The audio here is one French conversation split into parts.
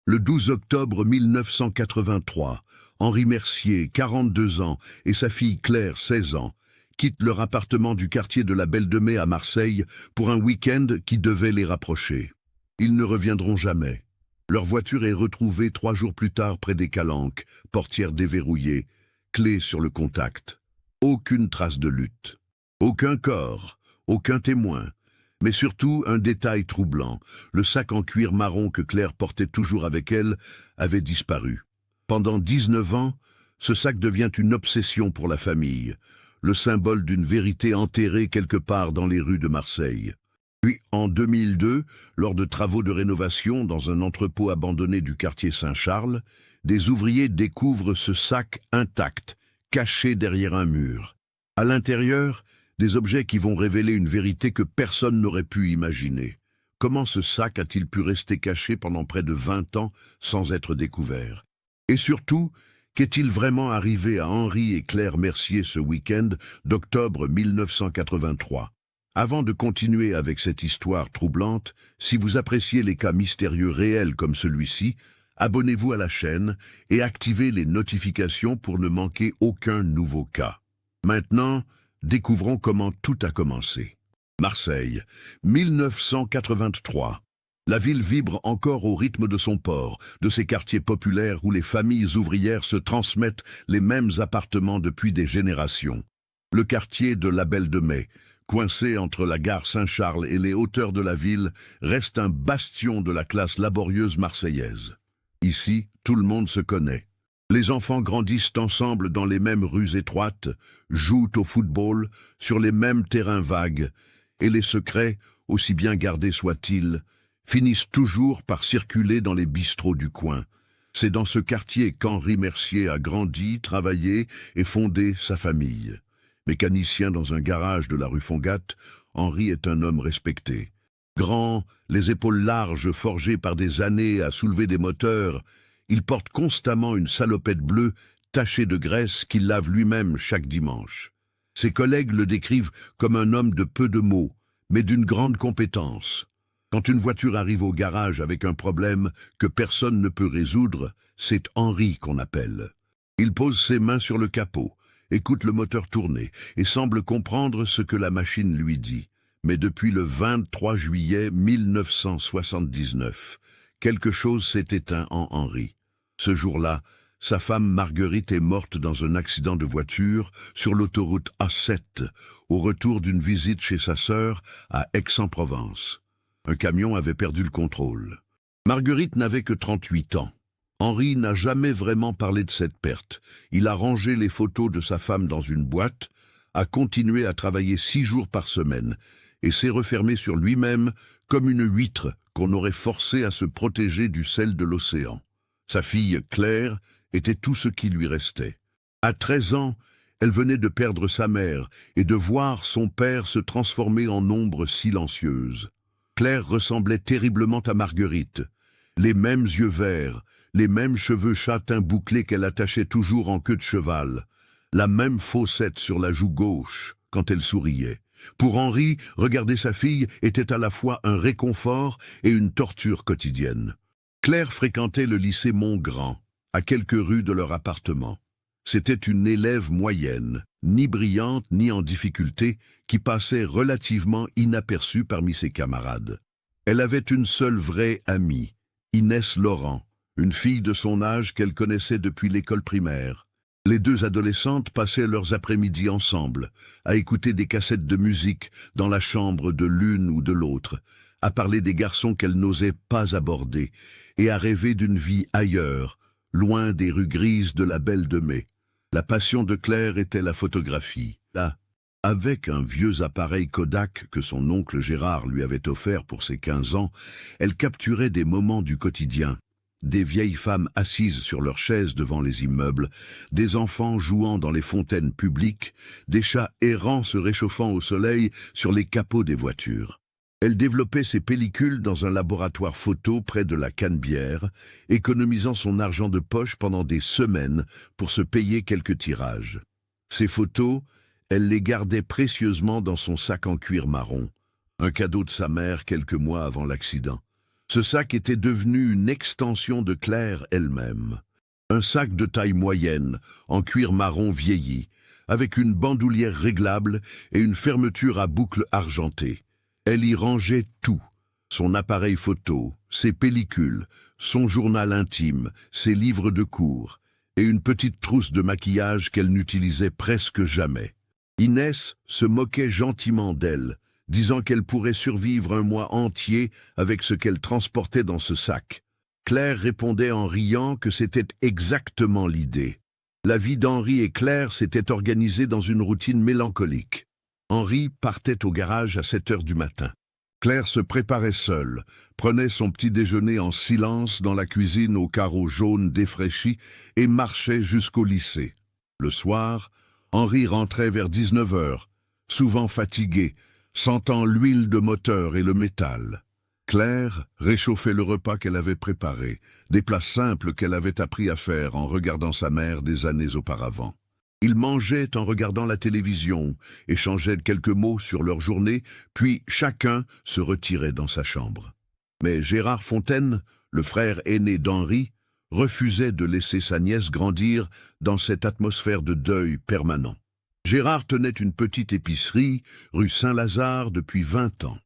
Le 12 octobre 1983, Henri Mercier, 42 ans, et sa fille Claire, 16 ans, quittent leur appartement du quartier de la Belle de Mai à Marseille pour un week-end qui devait les rapprocher. Ils ne reviendront jamais. Leur voiture est retrouvée 3 jours plus tard près des Calanques, portière déverrouillée, clé sur le contact. Aucune trace de lutte. Aucun corps, aucun témoin. Mais surtout, un détail troublant, le sac en cuir marron que Claire portait toujours avec elle avait disparu. Pendant 19 ans, ce sac devient une obsession pour la famille, le symbole d'une vérité enterrée quelque part dans les rues de Marseille. Puis, en 2002, lors de travaux de rénovation dans un entrepôt abandonné du quartier Saint-Charles, des ouvriers découvrent ce sac intact, caché derrière un mur. À l'intérieur, des objets qui vont révéler une vérité que personne n'aurait pu imaginer. Comment ce sac a-t-il pu rester caché pendant près de 20 ans sans être découvert? Et surtout, qu'est-il vraiment arrivé à Henri et Claire Mercier ce week-end d'octobre 1983? Avant de continuer avec cette histoire troublante, si vous appréciez les cas mystérieux réels comme celui-ci, abonnez-vous à la chaîne et activez les notifications pour ne manquer aucun nouveau cas. Maintenant, découvrons comment tout a commencé. Marseille, 1983. La ville vibre encore au rythme de son port, de ses quartiers populaires où les familles ouvrières se transmettent les mêmes appartements depuis des générations. Le quartier de la Belle de Mai, coincé entre la gare Saint-Charles et les hauteurs de la ville, reste un bastion de la classe laborieuse marseillaise. Ici, tout le monde se connaît. Les enfants grandissent ensemble dans les mêmes rues étroites, jouent au football, sur les mêmes terrains vagues, et les secrets, aussi bien gardés soient-ils, finissent toujours par circuler dans les bistrots du coin. C'est dans ce quartier qu'Henri Mercier a grandi, travaillé et fondé sa famille. Mécanicien dans un garage de la rue Fongat, Henri est un homme respecté. Grand, les épaules larges forgées par des années à soulever des moteurs, il porte constamment une salopette bleue tachée de graisse qu'il lave lui-même chaque dimanche. Ses collègues le décrivent comme un homme de peu de mots, mais d'une grande compétence. Quand une voiture arrive au garage avec un problème que personne ne peut résoudre, c'est Henri qu'on appelle. Il pose ses mains sur le capot, écoute le moteur tourner et semble comprendre ce que la machine lui dit. Mais depuis le 23 juillet 1979, quelque chose s'est éteint en Henri. Ce jour-là, sa femme Marguerite est morte dans un accident de voiture sur l'autoroute A7, au retour d'une visite chez sa sœur à Aix-en-Provence. Un camion avait perdu le contrôle. Marguerite n'avait que 38 ans. Henri n'a jamais vraiment parlé de cette perte. Il a rangé les photos de sa femme dans une boîte, a continué à travailler 6 jours par semaine et s'est refermé sur lui-même comme une huître qu'on aurait forcé à se protéger du sel de l'océan. Sa fille, Claire, était tout ce qui lui restait. À 13 ans, elle venait de perdre sa mère et de voir son père se transformer en ombre silencieuse. Claire ressemblait terriblement à Marguerite. Les mêmes yeux verts, les mêmes cheveux châtains bouclés qu'elle attachait toujours en queue de cheval, la même fossette sur la joue gauche quand elle souriait. Pour Henri, regarder sa fille était à la fois un réconfort et une torture quotidienne. Claire fréquentait le lycée Montgrand, à quelques rues de leur appartement. C'était une élève moyenne, ni brillante ni en difficulté, qui passait relativement inaperçue parmi ses camarades. Elle avait une seule vraie amie, Inès Laurent, une fille de son âge qu'elle connaissait depuis l'école primaire. Les deux adolescentes passaient leurs après-midi ensemble, à écouter des cassettes de musique dans la chambre de l'une ou de l'autre, à parler des garçons qu'elles n'osaient pas aborder, et à rêver d'une vie ailleurs, loin des rues grises de la Belle de Mai. La passion de Claire était la photographie. Là, avec un vieux appareil Kodak que son oncle Gérard lui avait offert pour ses 15 ans, elle capturait des moments du quotidien. Des vieilles femmes assises sur leurs chaises devant les immeubles, des enfants jouant dans les fontaines publiques, des chats errants se réchauffant au soleil sur les capots des voitures. Elle développait ses pellicules dans un laboratoire photo près de la Canebière, économisant son argent de poche pendant des semaines pour se payer quelques tirages. Ces photos, elle les gardait précieusement dans son sac en cuir marron, un cadeau de sa mère quelques mois avant l'accident. Ce sac était devenu une extension de Claire elle-même. Un sac de taille moyenne, en cuir marron vieilli, avec une bandoulière réglable et une fermeture à boucle argentée. Elle y rangeait tout, son appareil photo, ses pellicules, son journal intime, ses livres de cours, et une petite trousse de maquillage qu'elle n'utilisait presque jamais. Inès se moquait gentiment d'elle, disant qu'elle pourrait survivre un mois entier avec ce qu'elle transportait dans ce sac. Claire répondait en riant que c'était exactement l'idée. La vie d'Henri et Claire s'était organisée dans une routine mélancolique. Henri partait au garage à 7 heures du matin. Claire se préparait seule, prenait son petit déjeuner en silence dans la cuisine aux carreaux jaunes défraîchis et marchait jusqu'au lycée. Le soir, Henri rentrait vers 19 heures, souvent fatigué, sentant l'huile de moteur et le métal. Claire réchauffait le repas qu'elle avait préparé, des plats simples qu'elle avait appris à faire en regardant sa mère des années auparavant. Ils mangeaient en regardant la télévision, échangeaient quelques mots sur leur journée, puis chacun se retirait dans sa chambre. Mais Gérard Fontaine, le frère aîné d'Henri, refusait de laisser sa nièce grandir dans cette atmosphère de deuil permanent. Gérard tenait une petite épicerie, rue Saint-Lazare, depuis 20 ans.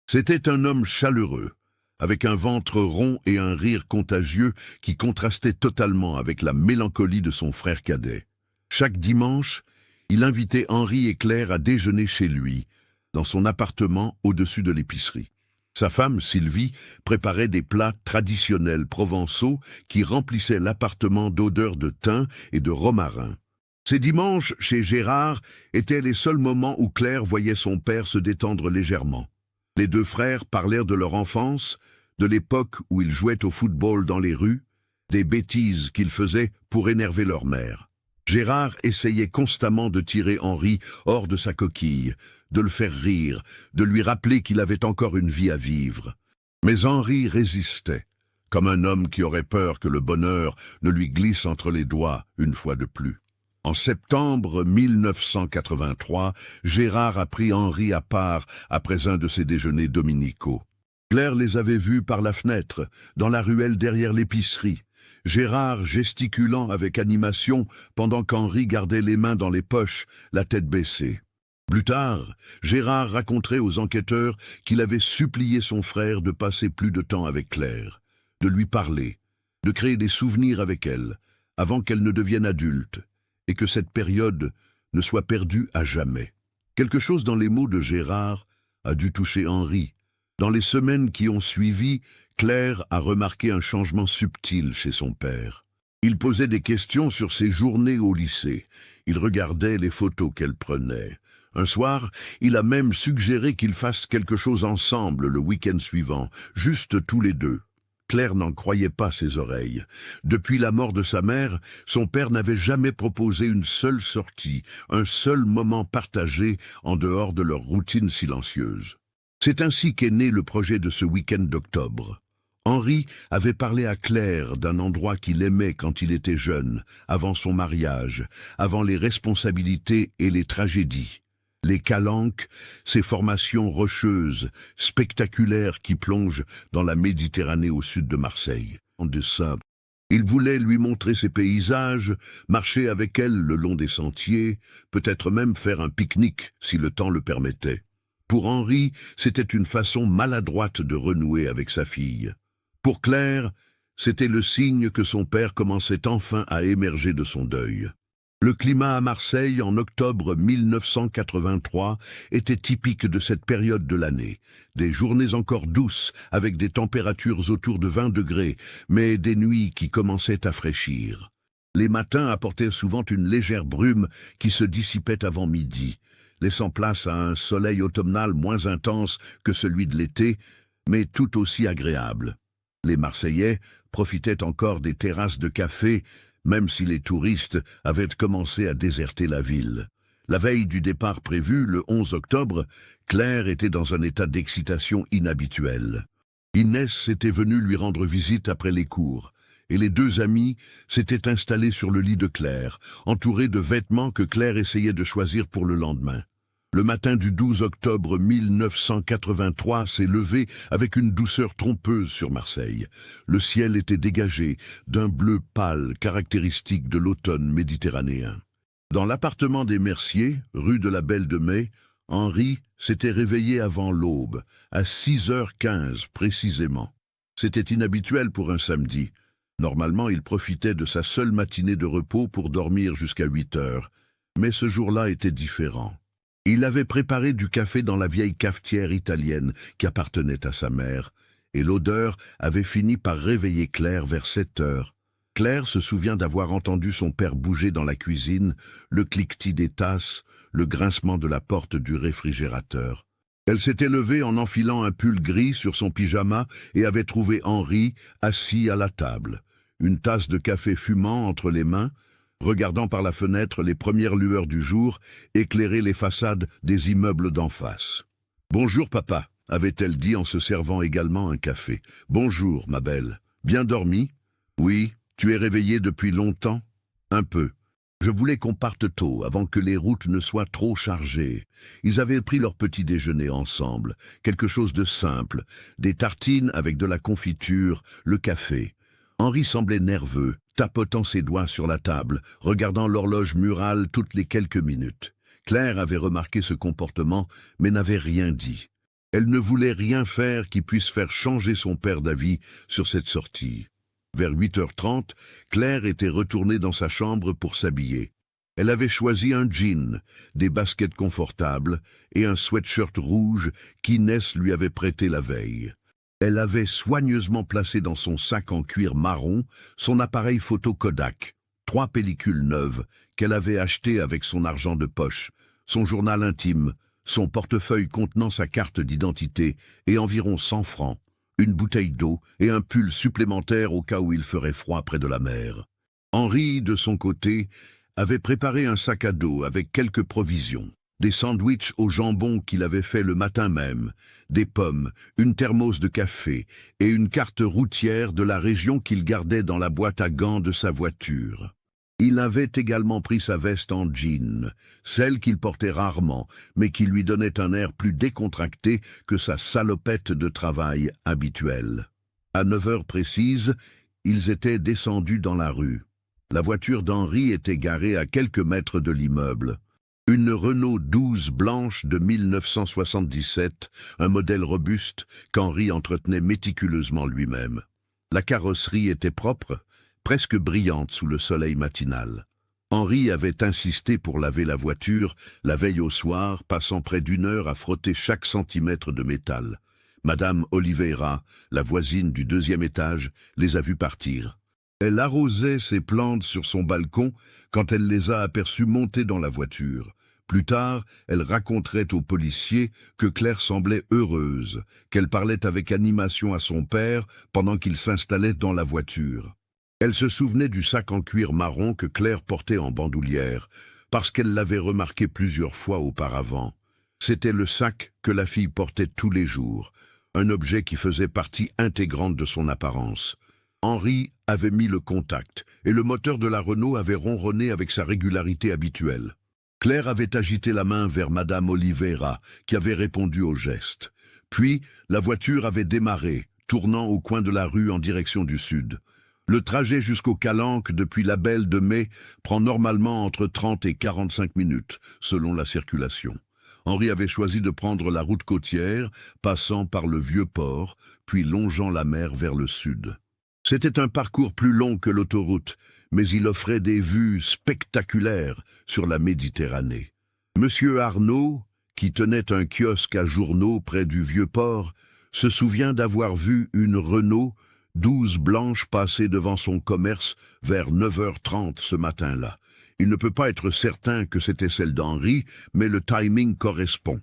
C'était un homme chaleureux, avec un ventre rond et un rire contagieux qui contrastait totalement avec la mélancolie de son frère cadet. Chaque dimanche, il invitait Henri et Claire à déjeuner chez lui, dans son appartement au-dessus de l'épicerie. Sa femme, Sylvie, préparait des plats traditionnels provençaux qui remplissaient l'appartement d'odeurs de thym et de romarin. Ces dimanches, chez Gérard, étaient les seuls moments où Claire voyait son père se détendre légèrement. Les deux frères parlèrent de leur enfance, de l'époque où ils jouaient au football dans les rues, des bêtises qu'ils faisaient pour énerver leur mère. Gérard essayait constamment de tirer Henri hors de sa coquille, de le faire rire, de lui rappeler qu'il avait encore une vie à vivre. Mais Henri résistait, comme un homme qui aurait peur que le bonheur ne lui glisse entre les doigts une fois de plus. En septembre 1983, Gérard a pris Henri à part après un de ses déjeuners dominicaux. Claire les avait vus par la fenêtre, dans la ruelle derrière l'épicerie. Gérard gesticulant avec animation pendant qu'Henri gardait les mains dans les poches, la tête baissée. Plus tard, Gérard raconterait aux enquêteurs qu'il avait supplié son frère de passer plus de temps avec Claire, de lui parler, de créer des souvenirs avec elle, avant qu'elle ne devienne adulte, et que cette période ne soit perdue à jamais. Quelque chose dans les mots de Gérard a dû toucher Henri. Dans les semaines qui ont suivi, Claire a remarqué un changement subtil chez son père. Il posait des questions sur ses journées au lycée. Il regardait les photos qu'elle prenait. Un soir, il a même suggéré qu'ils fassent quelque chose ensemble le week-end suivant, juste tous les deux. Claire n'en croyait pas ses oreilles. Depuis la mort de sa mère, son père n'avait jamais proposé une seule sortie, un seul moment partagé en dehors de leur routine silencieuse. C'est ainsi qu'est né le projet de ce week-end d'octobre. Henri avait parlé à Claire d'un endroit qu'il aimait quand il était jeune, avant son mariage, avant les responsabilités et les tragédies. Les Calanques, ces formations rocheuses, spectaculaires qui plongent dans la Méditerranée au sud de Marseille. En dessin, il voulait lui montrer ces paysages, marcher avec elle le long des sentiers, peut-être même faire un pique-nique si le temps le permettait. Pour Henri, c'était une façon maladroite de renouer avec sa fille. Pour Claire, c'était le signe que son père commençait enfin à émerger de son deuil. Le climat à Marseille en octobre 1983 était typique de cette période de l'année. Des journées encore douces, avec des températures autour de 20 degrés, mais des nuits qui commençaient à fraîchir. Les matins apportaient souvent une légère brume qui se dissipait avant midi, laissant place à un soleil automnal moins intense que celui de l'été, mais tout aussi agréable. Les Marseillais profitaient encore des terrasses de café, même si les touristes avaient commencé à déserter la ville. La veille du départ prévu, le 11 octobre, Claire était dans un état d'excitation inhabituel. Inès était venue lui rendre visite après les cours, et les deux amis s'étaient installés sur le lit de Claire, entourés de vêtements que Claire essayait de choisir pour le lendemain. Le matin du 12 octobre 1983 s'est levé avec une douceur trompeuse sur Marseille. Le ciel était dégagé d'un bleu pâle caractéristique de l'automne méditerranéen. Dans l'appartement des Merciers, rue de la Belle de Mai, Henri s'était réveillé avant l'aube, à 6h15 précisément. C'était inhabituel pour un samedi. Normalement, il profitait de sa seule matinée de repos pour dormir jusqu'à 8h. Mais ce jour-là était différent. Il avait préparé du café dans la vieille cafetière italienne qui appartenait à sa mère, et l'odeur avait fini par réveiller Claire vers 7h. Claire se souvient d'avoir entendu son père bouger dans la cuisine, le cliquetis des tasses, le grincement de la porte du réfrigérateur. Elle s'était levée en enfilant un pull gris sur son pyjama et avait trouvé Henri assis à la table, une tasse de café fumant entre les mains, regardant par la fenêtre les premières lueurs du jour éclairer les façades des immeubles d'en face. « Bonjour papa », avait-elle dit en se servant également un café. « Bonjour ma belle. Bien dormi ?»« Oui. Tu es réveillée depuis longtemps ?»« Un peu. Je voulais qu'on parte tôt, avant que les routes ne soient trop chargées. » Ils avaient pris leur petit déjeuner ensemble, quelque chose de simple, des tartines avec de la confiture, le café. Henri semblait nerveux, tapotant ses doigts sur la table, regardant l'horloge murale toutes les quelques minutes. Claire avait remarqué ce comportement, mais n'avait rien dit. Elle ne voulait rien faire qui puisse faire changer son père d'avis sur cette sortie. Vers 8h30, Claire était retournée dans sa chambre pour s'habiller. Elle avait choisi un jean, des baskets confortables et un sweatshirt rouge qu'Inès lui avait prêté la veille. Elle avait soigneusement placé dans son sac en cuir marron son appareil photo Kodak, 3 pellicules neuves qu'elle avait achetées avec son argent de poche, son journal intime, son portefeuille contenant sa carte d'identité et environ 100 francs, une bouteille d'eau et un pull supplémentaire au cas où il ferait froid près de la mer. Henri, de son côté, avait préparé un sac à dos avec quelques provisions. Des sandwichs au jambon qu'il avait fait le matin même, des pommes, une thermos de café et une carte routière de la région qu'il gardait dans la boîte à gants de sa voiture. Il avait également pris sa veste en jean, celle qu'il portait rarement, mais qui lui donnait un air plus décontracté que sa salopette de travail habituelle. À 9h précises, ils étaient descendus dans la rue. La voiture d'Henri était garée à quelques mètres de l'immeuble. Une Renault 12 blanche de 1977, un modèle robuste qu'Henri entretenait méticuleusement lui-même. La carrosserie était propre, presque brillante sous le soleil matinal. Henri avait insisté pour laver la voiture la veille au soir, passant près d'1 heure à frotter chaque centimètre de métal. Madame Oliveira, la voisine du 2e étage, les a vus partir. Elle arrosait ses plantes sur son balcon quand elle les a aperçus monter dans la voiture. Plus tard, elle raconterait aux policiers que Claire semblait heureuse, qu'elle parlait avec animation à son père pendant qu'il s'installait dans la voiture. Elle se souvenait du sac en cuir marron que Claire portait en bandoulière, parce qu'elle l'avait remarqué plusieurs fois auparavant. C'était le sac que la fille portait tous les jours, un objet qui faisait partie intégrante de son apparence. Henri avait mis le contact, et le moteur de la Renault avait ronronné avec sa régularité habituelle. Claire avait agité la main vers Madame Oliveira, qui avait répondu au geste. Puis, la voiture avait démarré, tournant au coin de la rue en direction du sud. Le trajet jusqu'au Calanque depuis la Belle de Mai prend normalement entre 30 et 45 minutes, selon la circulation. Henri avait choisi de prendre la route côtière, passant par le Vieux-Port, puis longeant la mer vers le sud. C'était un parcours plus long que l'autoroute, mais il offrait des vues spectaculaires sur la Méditerranée. Monsieur Arnaud, qui tenait un kiosque à journaux près du Vieux-Port, se souvient d'avoir vu une Renault 12 blanche passer devant son commerce vers 9h30 ce matin-là. Il ne peut pas être certain que c'était celle d'Henri, mais le timing correspond.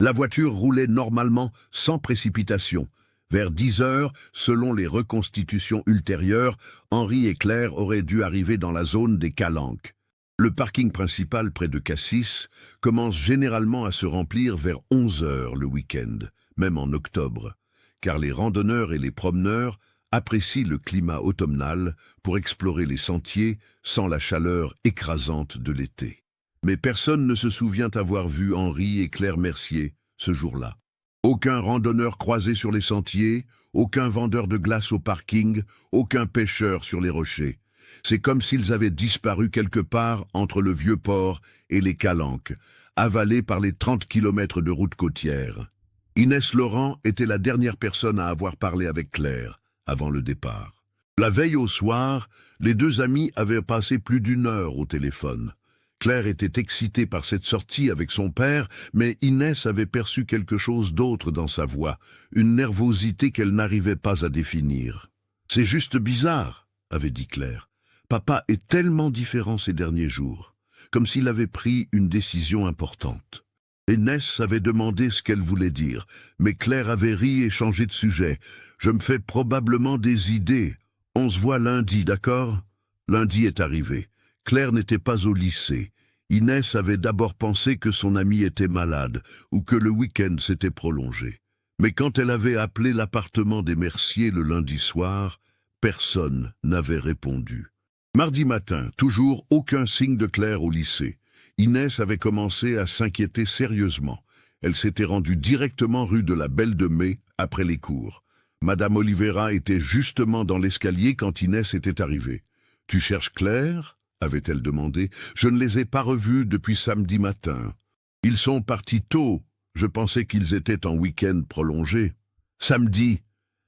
La voiture roulait normalement sans précipitation. Vers 10h, selon les reconstitutions ultérieures, Henri et Claire auraient dû arriver dans la zone des Calanques. Le parking principal près de Cassis commence généralement à se remplir vers 11h le week-end, même en octobre, car les randonneurs et les promeneurs apprécient le climat automnal pour explorer les sentiers sans la chaleur écrasante de l'été. Mais personne ne se souvient avoir vu Henri et Claire Mercier ce jour-là. Aucun randonneur croisé sur les sentiers, aucun vendeur de glace au parking, aucun pêcheur sur les rochers. C'est comme s'ils avaient disparu quelque part entre le Vieux-Port et les Calanques, avalés par les 30 kilomètres de route côtière. Inès Laurent était la dernière personne à avoir parlé avec Claire avant le départ. La veille au soir, les deux amis avaient passé plus d'1 heure au téléphone. Claire était excitée par cette sortie avec son père, mais Inès avait perçu quelque chose d'autre dans sa voix, une nervosité qu'elle n'arrivait pas à définir. « C'est juste bizarre », avait dit Claire. « Papa est tellement différent ces derniers jours, comme s'il avait pris une décision importante. » Inès avait demandé ce qu'elle voulait dire, mais Claire avait ri et changé de sujet. « Je me fais probablement des idées. On se voit lundi, d'accord ?» Lundi est arrivé. Claire n'était pas au lycée. Inès avait d'abord pensé que son amie était malade ou que le week-end s'était prolongé. Mais quand elle avait appelé l'appartement des Mercier le lundi soir, personne n'avait répondu. Mardi matin, toujours aucun signe de Claire au lycée. Inès avait commencé à s'inquiéter sérieusement. Elle s'était rendue directement rue de la Belle de Mai après les cours. Madame Oliveira était justement dans l'escalier quand Inès était arrivée. « Tu cherches Claire ?» avait-elle demandé. « Je ne les ai pas revus depuis samedi matin. Ils sont partis tôt. Je pensais qu'ils étaient en week-end prolongé. Samedi.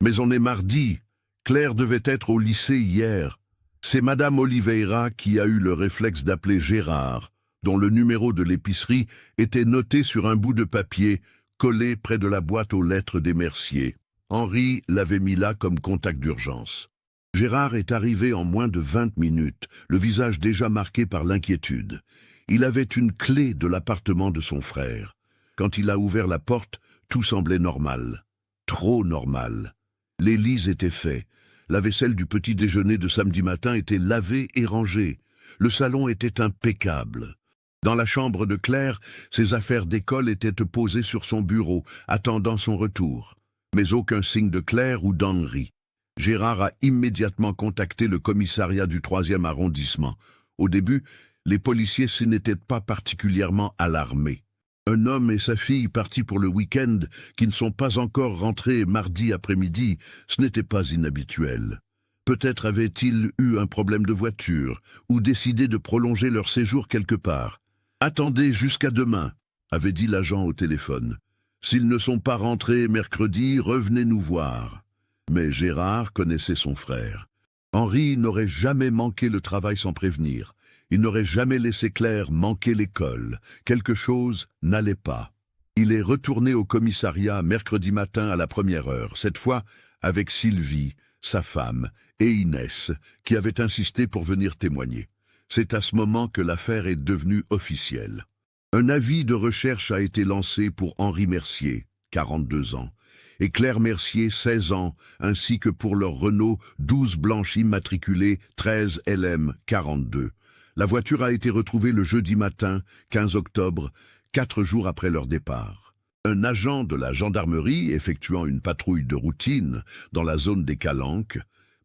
Mais on est mardi. Claire devait être au lycée hier. C'est Madame Oliveira qui a eu le réflexe d'appeler Gérard, dont le numéro de l'épicerie était noté sur un bout de papier collé près de la boîte aux lettres des Mercier. Henri l'avait mis là comme contact d'urgence. Gérard est arrivé en moins de 20 minutes, le visage déjà marqué par l'inquiétude. Il avait une clé de l'appartement de son frère. Quand il a ouvert la porte, tout semblait normal. Trop normal. Les lits étaient faits. La vaisselle du petit déjeuner de samedi matin était lavée et rangée. Le salon était impeccable. Dans la chambre de Claire, ses affaires d'école étaient posées sur son bureau, attendant son retour. Mais aucun signe de Claire ou d'Henri. Gérard a immédiatement contacté le commissariat du 3e arrondissement. Au début, les policiers s'y n'étaient pas particulièrement alarmés. Un homme et sa fille partis pour le week-end, qui ne sont pas encore rentrés mardi après-midi, ce n'était pas inhabituel. Peut-être avaient-ils eu un problème de voiture, ou décidé de prolonger leur séjour quelque part. « Attendez jusqu'à demain », avait dit l'agent au téléphone. « S'ils ne sont pas rentrés mercredi, revenez nous voir. » Mais Gérard connaissait son frère. Henri n'aurait jamais manqué le travail sans prévenir. Il n'aurait jamais laissé Claire manquer l'école. Quelque chose n'allait pas. Il est retourné au commissariat mercredi matin à la 1re heure, cette fois avec Sylvie, sa femme, et Inès, qui avaient insisté pour venir témoigner. C'est à ce moment que l'affaire est devenue officielle. Un avis de recherche a été lancé pour Henri Mercier, 42 ans, et Claire Mercier, 16 ans, ainsi que pour leur Renault 12 blanche immatriculée 13 LM 42. La voiture a été retrouvée le jeudi matin, 15 octobre, 4 jours après leur départ. Un agent de la gendarmerie, effectuant une patrouille de routine dans la zone des Calanques,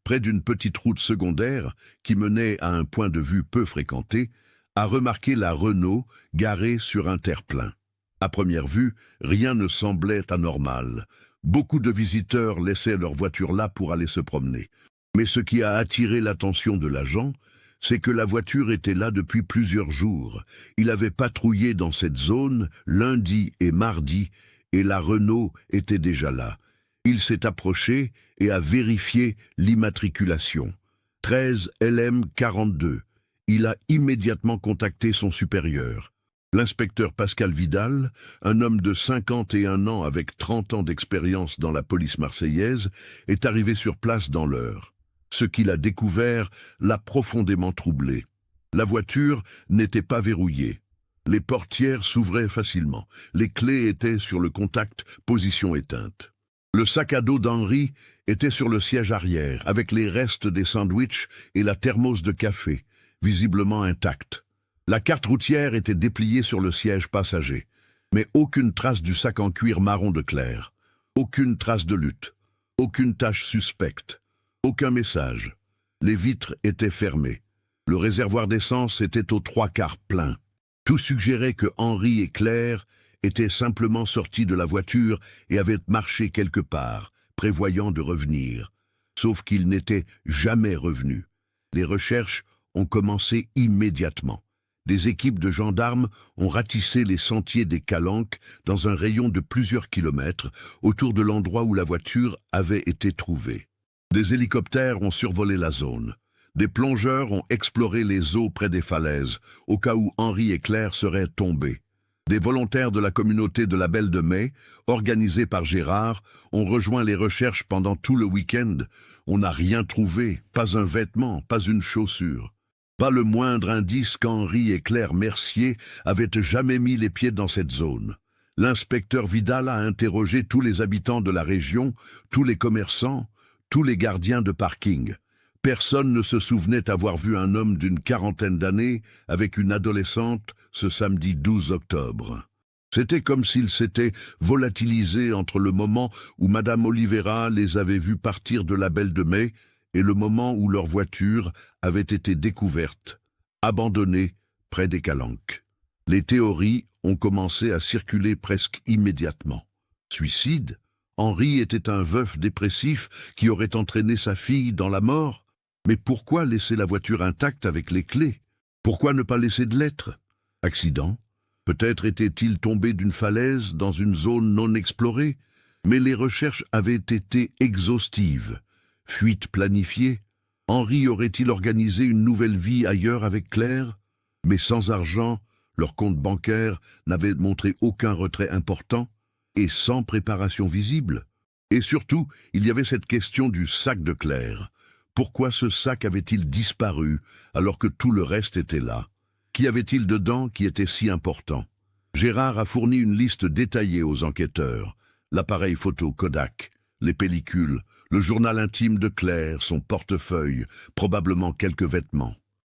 près d'une petite route secondaire qui menait à un point de vue peu fréquenté, a remarqué la Renault garée sur un terre-plein. À première vue, rien ne semblait anormal. Beaucoup de visiteurs laissaient leur voiture là pour aller se promener. Mais ce qui a attiré l'attention de l'agent, c'est que la voiture était là depuis plusieurs jours. Il avait patrouillé dans cette zone lundi et mardi, et la Renault était déjà là. Il s'est approché et a vérifié l'immatriculation. 13 LM 42. Il a immédiatement contacté son supérieur. L'inspecteur Pascal Vidal, un homme de 51 ans avec 30 ans d'expérience dans la police marseillaise, est arrivé sur place dans l'heure. Ce qu'il a découvert l'a profondément troublé. La voiture n'était pas verrouillée. Les portières s'ouvraient facilement. Les clés étaient sur le contact, position éteinte. Le sac à dos d'Henri était sur le siège arrière, avec les restes des sandwichs et la thermos de café, visiblement intacte. La carte routière était dépliée sur le siège passager, mais aucune trace du sac en cuir marron de Claire, aucune trace de lutte, aucune tache suspecte, aucun message. Les vitres étaient fermées. Le réservoir d'essence était aux 3/4 plein. Tout suggérait que Henri et Claire étaient simplement sortis de la voiture et avaient marché quelque part, prévoyant de revenir. Sauf qu'ils n'étaient jamais revenus. Les recherches ont commencé immédiatement. Des équipes de gendarmes ont ratissé les sentiers des Calanques dans un rayon de plusieurs kilomètres autour de l'endroit où la voiture avait été trouvée. Des hélicoptères ont survolé la zone. Des plongeurs ont exploré les eaux près des falaises, au cas où Henri et Claire seraient tombés. Des volontaires de la communauté de la Belle de Mai, organisés par Gérard, ont rejoint les recherches pendant tout le week-end. On n'a rien trouvé, pas un vêtement, pas une chaussure. Pas le moindre indice qu'Henri et Claire Mercier avaient jamais mis les pieds dans cette zone. L'inspecteur Vidal a interrogé tous les habitants de la région, tous les commerçants, tous les gardiens de parking. Personne ne se souvenait avoir vu un homme d'une quarantaine d'années avec une adolescente ce samedi 12 octobre. C'était comme s'il s'était volatilisé entre le moment où Madame Oliveira les avait vus partir de la Belle de Mai et le moment où leur voiture avait été découverte, abandonnée près des Calanques. Les théories ont commencé à circuler presque immédiatement. Suicide? Henri était un veuf dépressif qui aurait entraîné sa fille dans la mort? Mais pourquoi laisser la voiture intacte avec les clés? Pourquoi ne pas laisser de lettres? Accident? Peut-être était-il tombé d'une falaise dans une zone non explorée, mais les recherches avaient été exhaustives. Fuite planifiée? Henri aurait-il organisé une nouvelle vie ailleurs avec Claire? Mais sans argent, leur compte bancaire n'avait montré aucun retrait important, et sans préparation visible. Et surtout, il y avait cette question du sac de Claire. Pourquoi ce sac avait-il disparu alors que tout le reste était là? Qu'y avait-il dedans qui était si important? Gérard a fourni une liste détaillée aux enquêteurs. L'appareil photo Kodak, les pellicules, le journal intime de Claire, son portefeuille, probablement quelques vêtements.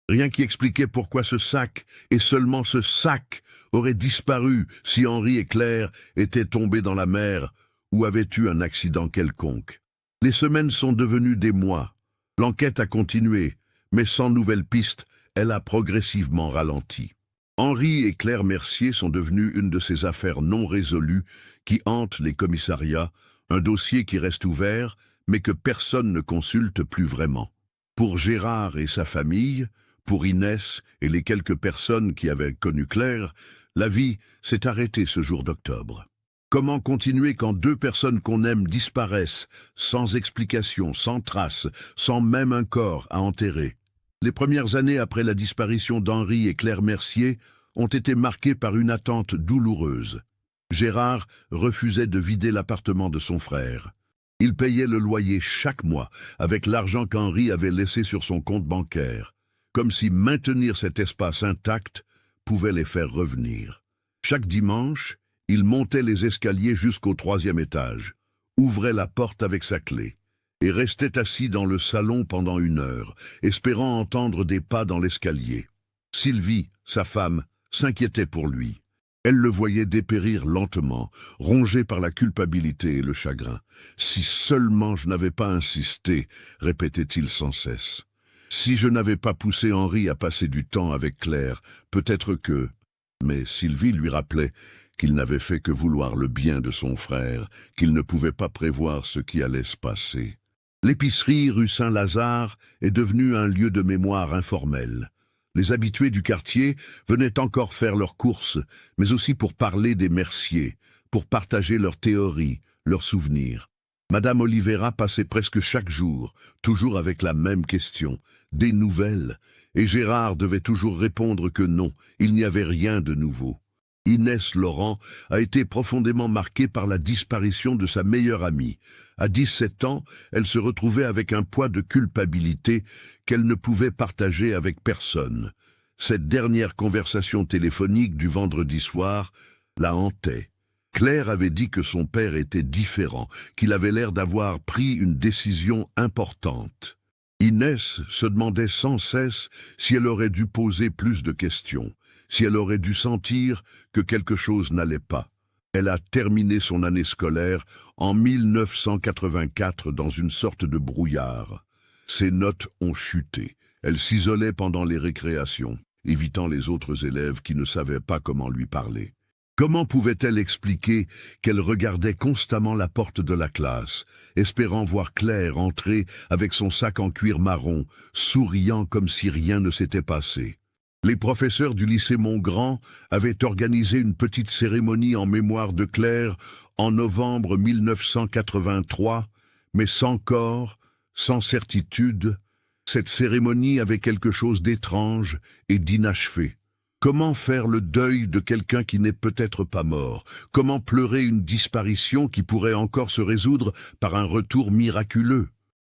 Rien qui expliquait pourquoi ce sac, et seulement ce sac, aurait disparu si Henri et Claire étaient tombés dans la mer ou avaient eu un accident quelconque. Les semaines sont devenues des mois. L'enquête a continué, mais sans nouvelles pistes, elle a progressivement ralenti. Henri et Claire Mercier sont devenus une de ces affaires non résolues qui hantent les commissariats, un dossier qui reste ouvert, mais que personne ne consulte plus vraiment. Pour Gérard et sa famille, pour Inès et les quelques personnes qui avaient connu Claire, la vie s'est arrêtée ce jour d'octobre. Comment continuer quand deux personnes qu'on aime disparaissent, sans explication, sans trace, sans même un corps à enterrer? Les premières années après la disparition d'Henri et Claire Mercier ont été marquées par une attente douloureuse. Gérard refusait de vider l'appartement de son frère. Il payait le loyer chaque mois avec l'argent qu'Henri avait laissé sur son compte bancaire, comme si maintenir cet espace intact pouvait les faire revenir. Chaque dimanche, il montait les escaliers jusqu'au 3e étage, ouvrait la porte avec sa clé, et restait assis dans le salon pendant 1 heure, espérant entendre des pas dans l'escalier. Sylvie, sa femme, s'inquiétait pour lui. Elle le voyait dépérir lentement, rongé par la culpabilité et le chagrin. « Si seulement je n'avais pas insisté », répétait-il sans cesse. « Si je n'avais pas poussé Henri à passer du temps avec Claire, peut-être que… » Mais Sylvie lui rappelait qu'il n'avait fait que vouloir le bien de son frère, qu'il ne pouvait pas prévoir ce qui allait se passer. L'épicerie rue Saint-Lazare est devenue un lieu de mémoire informel. Les habitués du quartier venaient encore faire leurs courses, mais aussi pour parler des Mercier, pour partager leurs théories, leurs souvenirs. Madame Oliveira passait presque chaque jour, toujours avec la même question, des nouvelles, et Gérard devait toujours répondre que non, il n'y avait rien de nouveau. Inès Laurent a été profondément marquée par la disparition de sa meilleure amie. À 17 ans, elle se retrouvait avec un poids de culpabilité qu'elle ne pouvait partager avec personne. Cette dernière conversation téléphonique du vendredi soir la hantait. Claire avait dit que son père était différent, qu'il avait l'air d'avoir pris une décision importante. Inès se demandait sans cesse si elle aurait dû poser plus de questions, si elle aurait dû sentir que quelque chose n'allait pas. Elle a terminé son année scolaire en 1984 dans une sorte de brouillard. Ses notes ont chuté. Elle s'isolait pendant les récréations. évitant les autres élèves qui ne savaient pas comment lui parler. Comment pouvait-elle expliquer qu'elle regardait constamment la porte de la classe, espérant voir Claire entrer avec son sac en cuir marron, souriant comme si rien ne s'était passé? Les professeurs du lycée Montgrand avaient organisé une petite cérémonie en mémoire de Claire en novembre 1983, mais sans corps, sans certitude. Cette cérémonie avait quelque chose d'étrange et d'inachevé. Comment faire le deuil de quelqu'un qui n'est peut-être pas mort? Comment pleurer une disparition qui pourrait encore se résoudre par un retour miraculeux?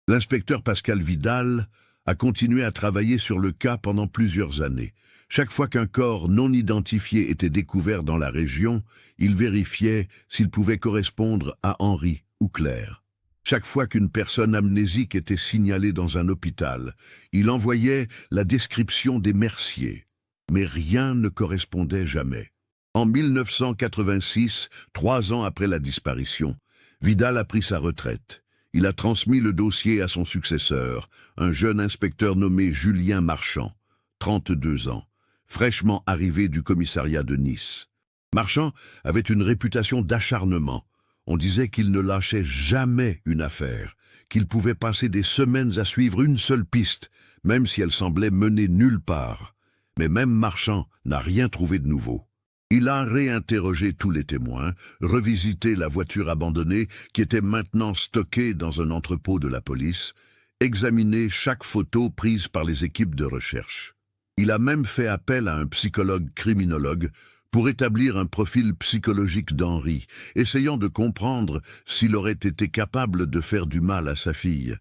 L'inspecteur Pascal Vidal a continué à travailler sur le cas pendant plusieurs années. Chaque fois qu'un corps non identifié était découvert dans la région, il vérifiait s'il pouvait correspondre à Henri ou Claire. Chaque fois qu'une personne amnésique était signalée dans un hôpital, il envoyait la description des Merciers. Mais rien ne correspondait jamais. En 1986, 3 ans après la disparition, Vidal a pris sa retraite. Il a transmis le dossier à son successeur, un jeune inspecteur nommé Julien Marchand, 32 ans, fraîchement arrivé du commissariat de Nice. Marchand avait une réputation d'acharnement. On disait qu'il ne lâchait jamais une affaire, qu'il pouvait passer des semaines à suivre une seule piste, même si elle semblait mener nulle part. Mais même Marchand n'a rien trouvé de nouveau. Il a réinterrogé tous les témoins, revisité la voiture abandonnée qui était maintenant stockée dans un entrepôt de la police, examiné chaque photo prise par les équipes de recherche. Il a même fait appel à un psychologue criminologue pour établir un profil psychologique d'Henri, essayant de comprendre s'il aurait été capable de faire du mal à sa fille.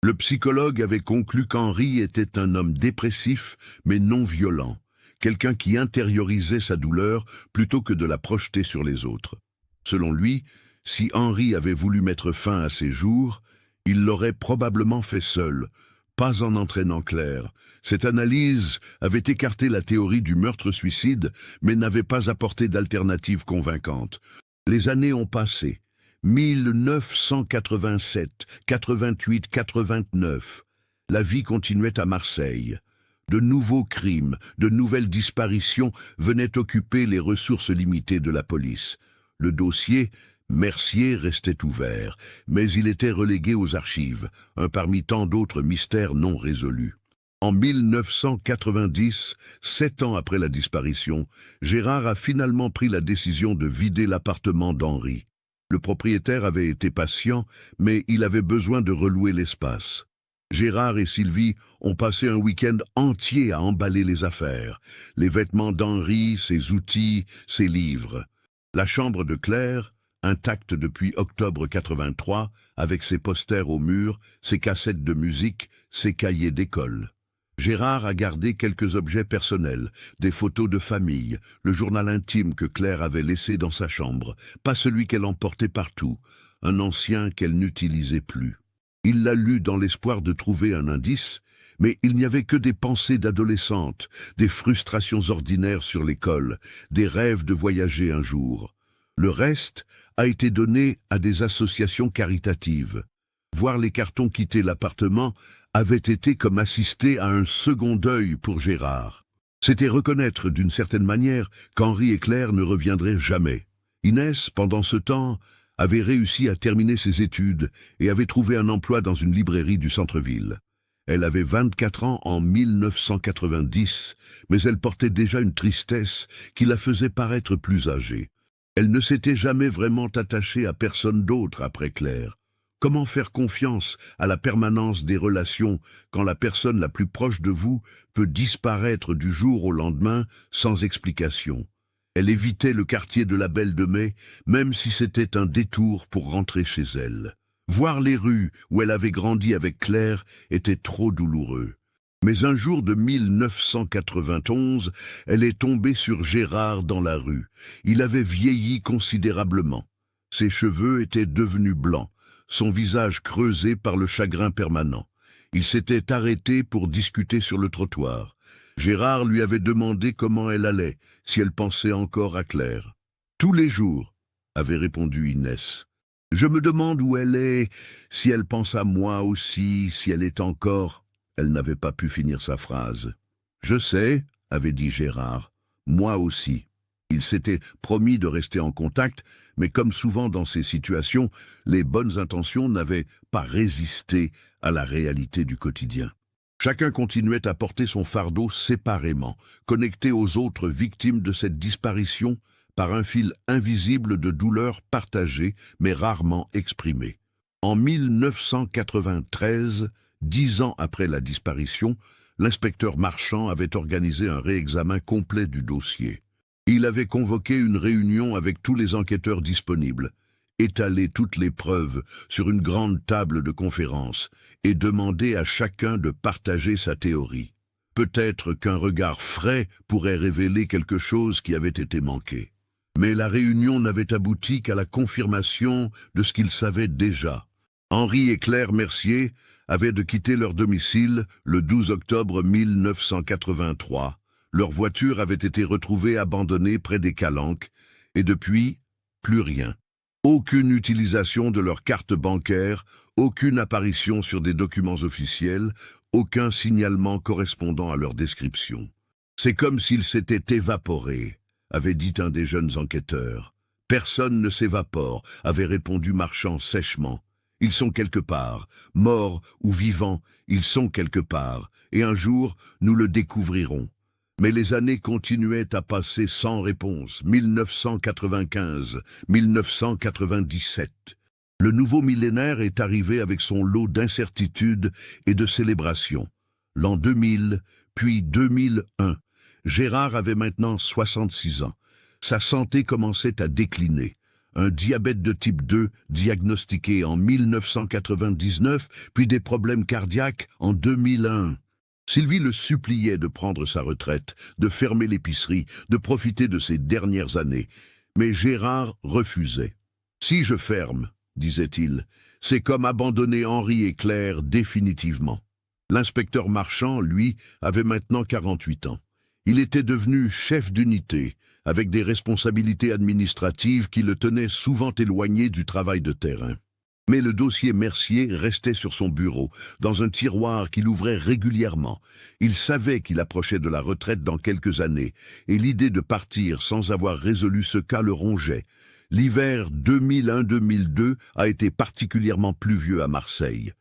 Le psychologue avait conclu qu'Henri était un homme dépressif, mais non violent, quelqu'un qui intériorisait sa douleur plutôt que de la projeter sur les autres. Selon lui, si Henri avait voulu mettre fin à ses jours, il l'aurait probablement fait seul, pas en entraînant Claire. Cette analyse avait écarté la théorie du meurtre-suicide, mais n'avait pas apporté d'alternative convaincante. Les années ont passé. 1987, 88, 89. La vie continuait à Marseille. De nouveaux crimes, de nouvelles disparitions venaient occuper les ressources limitées de la police. Le dossier Mercier restait ouvert, mais il était relégué aux archives, un parmi tant d'autres mystères non résolus. En 1990, 7 ans après la disparition, Gérard a finalement pris la décision de vider l'appartement d'Henri. Le propriétaire avait été patient, mais il avait besoin de relouer l'espace. Gérard et Sylvie ont passé un week-end entier à emballer les affaires, les vêtements d'Henri, ses outils, ses livres. La chambre de Claire, intacte depuis octobre 83, avec ses posters au mur, ses cassettes de musique, ses cahiers d'école. Gérard a gardé quelques objets personnels, des photos de famille, le journal intime que Claire avait laissé dans sa chambre, pas celui qu'elle emportait partout, un ancien qu'elle n'utilisait plus. Il l'a lu dans l'espoir de trouver un indice, mais il n'y avait que des pensées d'adolescente, des frustrations ordinaires sur l'école, des rêves de voyager un jour. Le reste a été donné à des associations caritatives. Voir les cartons quitter l'appartement avait été comme assister à un second deuil pour Gérard. C'était reconnaître d'une certaine manière qu'Henri et Claire ne reviendraient jamais. Inès, pendant ce temps, avait réussi à terminer ses études et avait trouvé un emploi dans une librairie du centre-ville. Elle avait 24 ans en 1990, mais elle portait déjà une tristesse qui la faisait paraître plus âgée. Elle ne s'était jamais vraiment attachée à personne d'autre après Claire. Comment faire confiance à la permanence des relations quand la personne la plus proche de vous peut disparaître du jour au lendemain sans explication? Elle évitait le quartier de la Belle de Mai, même si c'était un détour pour rentrer chez elle. Voir les rues où elle avait grandi avec Claire était trop douloureux. Mais un jour de 1991, elle est tombée sur Gérard dans la rue. Il avait vieilli considérablement. Ses cheveux étaient devenus blancs, son visage creusé par le chagrin permanent. Il s'était arrêté pour discuter sur le trottoir. Gérard lui avait demandé comment elle allait, si elle pensait encore à Claire. « Tous les jours », avait répondu Inès. « Je me demande où elle est, si elle pense à moi aussi, si elle est encore... » Elle n'avait pas pu finir sa phrase. « Je sais », avait dit Gérard. Moi aussi. Il s'était promis de rester en contact, mais comme souvent dans ces situations, les bonnes intentions n'avaient pas résisté à la réalité du quotidien. Chacun continuait à porter son fardeau séparément, connecté aux autres victimes de cette disparition par un fil invisible de douleurs partagées, mais rarement exprimées. En 1993, 10 ans après la disparition, l'inspecteur Marchand avait organisé un réexamen complet du dossier. Il avait convoqué une réunion avec tous les enquêteurs disponibles, étalé toutes les preuves sur une grande table de conférence et demandé à chacun de partager sa théorie. Peut-être qu'un regard frais pourrait révéler quelque chose qui avait été manqué. Mais la réunion n'avait abouti qu'à la confirmation de ce qu'ils savaient déjà. Henri et Claire Mercier avaient de quitter leur domicile le 12 octobre 1983. Leur voiture avait été retrouvée abandonnée près des Calanques, et depuis, plus rien. Aucune utilisation de leur carte bancaire, aucune apparition sur des documents officiels, aucun signalement correspondant à leur description. C'est comme s'ils s'étaient évaporés, avait dit un des jeunes enquêteurs. Personne ne s'évapore, avait répondu Marchand sèchement. Ils sont quelque part, morts ou vivants, ils sont quelque part, et un jour, nous le découvrirons. Mais les années continuaient à passer sans réponse. 1995, 1997. Le nouveau millénaire est arrivé avec son lot d'incertitudes et de célébrations. L'an 2000, puis 2001. Gérard avait maintenant 66 ans. Sa santé commençait à décliner. Un diabète de type 2 diagnostiqué en 1999, puis des problèmes cardiaques en 2001. Sylvie le suppliait de prendre sa retraite, de fermer l'épicerie, de profiter de ses dernières années. Mais Gérard refusait. « Si je ferme, disait-il, c'est comme abandonner Henri et Claire définitivement. » L'inspecteur Marchand, lui, avait maintenant 48 ans. Il était devenu chef d'unité, avec des responsabilités administratives qui le tenaient souvent éloigné du travail de terrain. Mais le dossier Mercier restait sur son bureau, dans un tiroir qu'il ouvrait régulièrement. Il savait qu'il approchait de la retraite dans quelques années, et l'idée de partir sans avoir résolu ce cas le rongeait. L'hiver 2001-2002 a été particulièrement pluvieux à Marseille.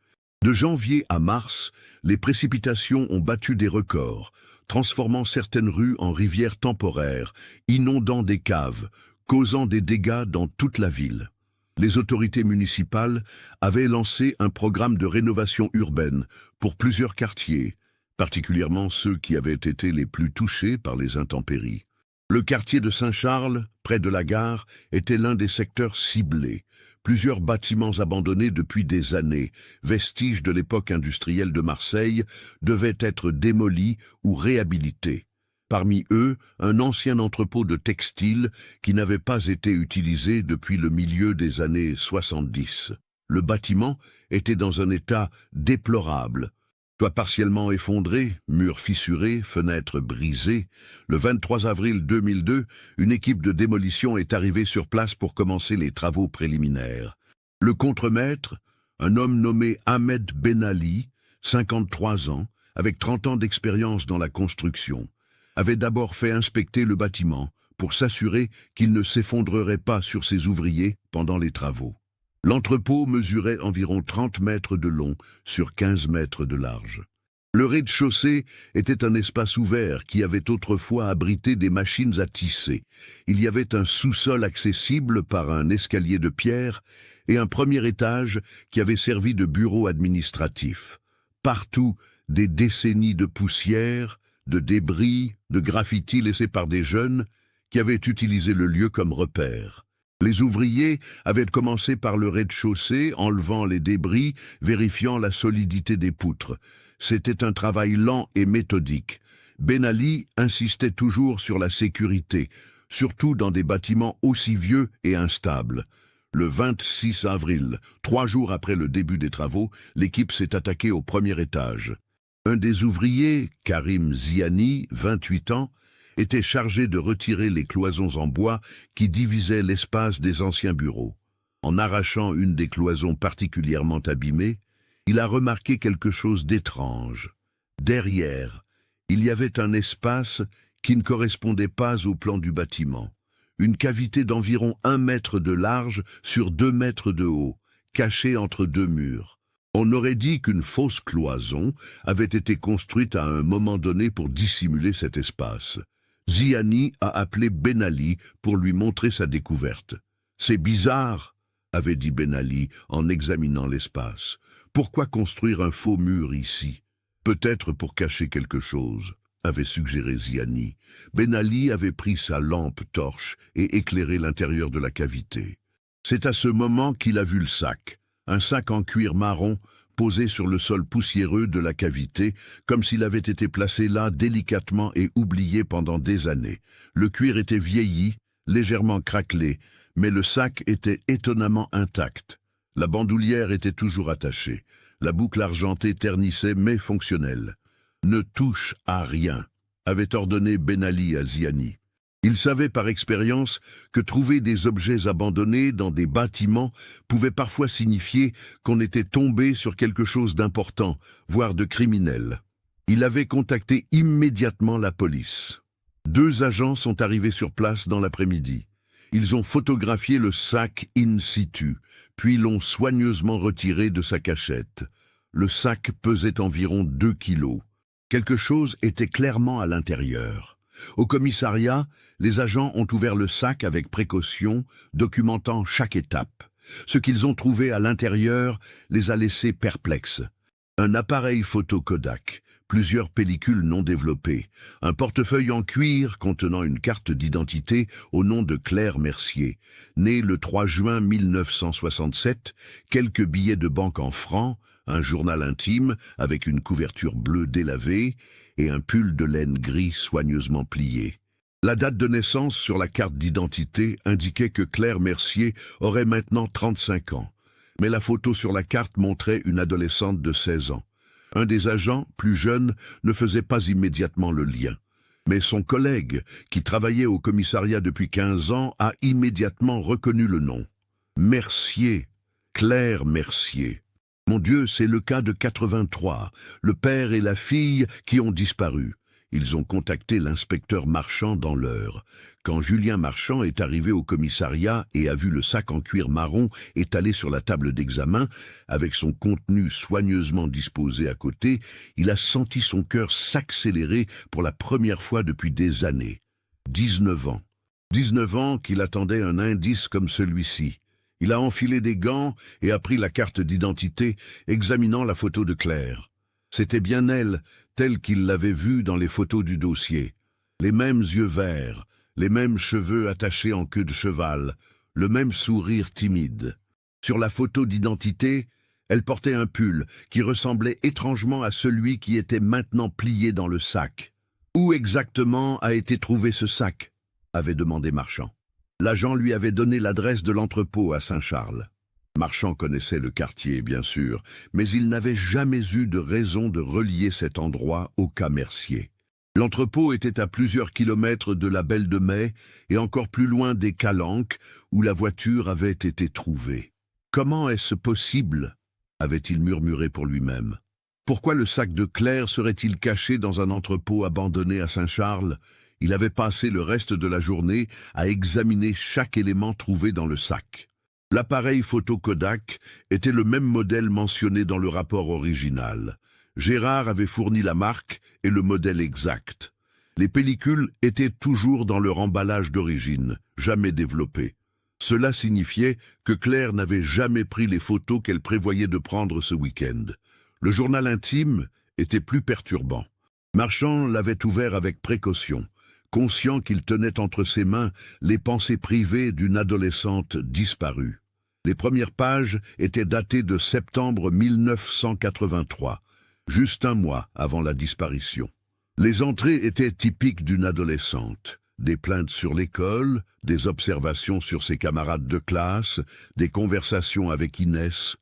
De janvier à mars, les précipitations ont battu des records, transformant certaines rues en rivières temporaires, inondant des caves, causant des dégâts dans toute la ville. Les autorités municipales avaient lancé un programme de rénovation urbaine pour plusieurs quartiers, particulièrement ceux qui avaient été les plus touchés par les intempéries. Le quartier de Saint-Charles, près de la gare, était l'un des secteurs ciblés. Plusieurs bâtiments abandonnés depuis des années, vestiges de l'époque industrielle de Marseille, devaient être démolis ou réhabilités. Parmi eux, un ancien entrepôt de textiles qui n'avait pas été utilisé depuis le milieu des années 70. Le bâtiment était dans un état déplorable. Toit partiellement effondré, murs fissurés, fenêtres brisées. Le 23 avril 2002, une équipe de démolition est arrivée sur place pour commencer les travaux préliminaires. Le contremaître, un homme nommé Ahmed Benali, 53 ans, avec 30 ans d'expérience dans la construction, avait d'abord fait inspecter le bâtiment pour s'assurer qu'il ne s'effondrerait pas sur ses ouvriers pendant les travaux. L'entrepôt mesurait environ 30 mètres de long sur 15 mètres de large. Le rez-de-chaussée était un espace ouvert qui avait autrefois abrité des machines à tisser. Il y avait un sous-sol accessible par un escalier de pierre et un premier étage qui avait servi de bureau administratif. Partout, des décennies de poussière, de débris, de graffitis laissés par des jeunes qui avaient utilisé le lieu comme repère. Les ouvriers avaient commencé par le rez-de-chaussée, enlevant les débris, vérifiant la solidité des poutres. C'était un travail lent et méthodique. Benali insistait toujours sur la sécurité, surtout dans des bâtiments aussi vieux et instables. Le 26 avril, 3 jours après le début des travaux, l'équipe s'est attaquée au premier étage. Un des ouvriers, Karim Ziani, 28 ans, était chargé de retirer les cloisons en bois qui divisaient l'espace des anciens bureaux. En arrachant une des cloisons particulièrement abîmées, il a remarqué quelque chose d'étrange. Derrière, il y avait un espace qui ne correspondait pas au plan du bâtiment. Une cavité d'environ 1 mètre de large sur 2 mètres de haut, cachée entre 2 murs. On aurait dit qu'une fausse cloison avait été construite à un moment donné pour dissimuler cet espace. Ziani a appelé Ben Ali pour lui montrer sa découverte. « C'est bizarre », avait dit Ben Ali en examinant l'espace. « Pourquoi construire un faux mur ici? Peut-être pour cacher quelque chose », avait suggéré Ziani. Ben Ali avait pris sa lampe torche et éclairé l'intérieur de la cavité. C'est à ce moment qu'il a vu le sac, un sac en cuir marron posé sur le sol poussiéreux de la cavité, comme s'il avait été placé là délicatement et oublié pendant des années. Le cuir était vieilli, légèrement craquelé, mais le sac était étonnamment intact. La bandoulière était toujours attachée. La boucle argentée ternissait mais fonctionnelle. « Ne touche à rien », avait ordonné Ben Ali à Ziani. Il savait par expérience que trouver des objets abandonnés dans des bâtiments pouvait parfois signifier qu'on était tombé sur quelque chose d'important, voire de criminel. Il avait contacté immédiatement la police. 2 agents sont arrivés sur place dans l'après-midi. Ils ont photographié le sac in situ, puis l'ont soigneusement retiré de sa cachette. Le sac pesait environ 2 kilos. Quelque chose était clairement à l'intérieur. Au commissariat, les agents ont ouvert le sac avec précaution, documentant chaque étape. Ce qu'ils ont trouvé à l'intérieur les a laissés perplexes. Un appareil photo Kodak, plusieurs pellicules non développées, un portefeuille en cuir contenant une carte d'identité au nom de Claire Mercier, née le 3 juin 1967, quelques billets de banque en francs, un journal intime avec une couverture bleue délavée et un pull de laine gris soigneusement plié. La date de naissance sur la carte d'identité indiquait que Claire Mercier aurait maintenant 35 ans, mais la photo sur la carte montrait une adolescente de 16 ans. Un des agents, plus jeune, ne faisait pas immédiatement le lien. Mais son collègue, qui travaillait au commissariat depuis 15 ans, a immédiatement reconnu le nom. Mercier, Claire Mercier. Mon Dieu, c'est le cas de 83, le père et la fille qui ont disparu. Ils ont contacté l'inspecteur Marchand dans l'heure. Quand Julien Marchand est arrivé au commissariat et a vu le sac en cuir marron étalé sur la table d'examen, avec son contenu soigneusement disposé à côté, il a senti son cœur s'accélérer pour la première fois depuis des années. 19 ans. 19 ans qu'il attendait un indice comme celui-ci. Il a enfilé des gants et a pris la carte d'identité, examinant la photo de Claire. C'était bien elle, telle qu'il l'avait vue dans les photos du dossier. Les mêmes yeux verts, les mêmes cheveux attachés en queue de cheval, le même sourire timide. Sur la photo d'identité, elle portait un pull qui ressemblait étrangement à celui qui était maintenant plié dans le sac. « Où exactement a été trouvé ce sac ?» avait demandé Marchand. L'agent lui avait donné l'adresse de l'entrepôt à Saint-Charles. Marchand connaissait le quartier, bien sûr, mais il n'avait jamais eu de raison de relier cet endroit au cas Mercier. L'entrepôt était à plusieurs kilomètres de la Belle de Mai et encore plus loin des Calanques, où la voiture avait été trouvée. « Comment est-ce possible ?» avait-il murmuré pour lui-même. Pourquoi le sac de Claire serait-il caché dans un entrepôt abandonné à Saint-Charles ? Il avait passé le reste de la journée à examiner chaque élément trouvé dans le sac. L'appareil photo Kodak était le même modèle mentionné dans le rapport original. Gérard avait fourni la marque et le modèle exact. Les pellicules étaient toujours dans leur emballage d'origine, jamais développées. Cela signifiait que Claire n'avait jamais pris les photos qu'elle prévoyait de prendre ce week-end. Le journal intime était plus perturbant. Marchand l'avait ouvert avec précaution, conscient qu'il tenait entre ses mains les pensées privées d'une adolescente disparue. Les premières pages étaient datées de septembre 1983, juste un mois avant la disparition. Les entrées étaient typiques d'une adolescente. Des plaintes sur l'école, des observations sur ses camarades de classe, des conversations avec Inès.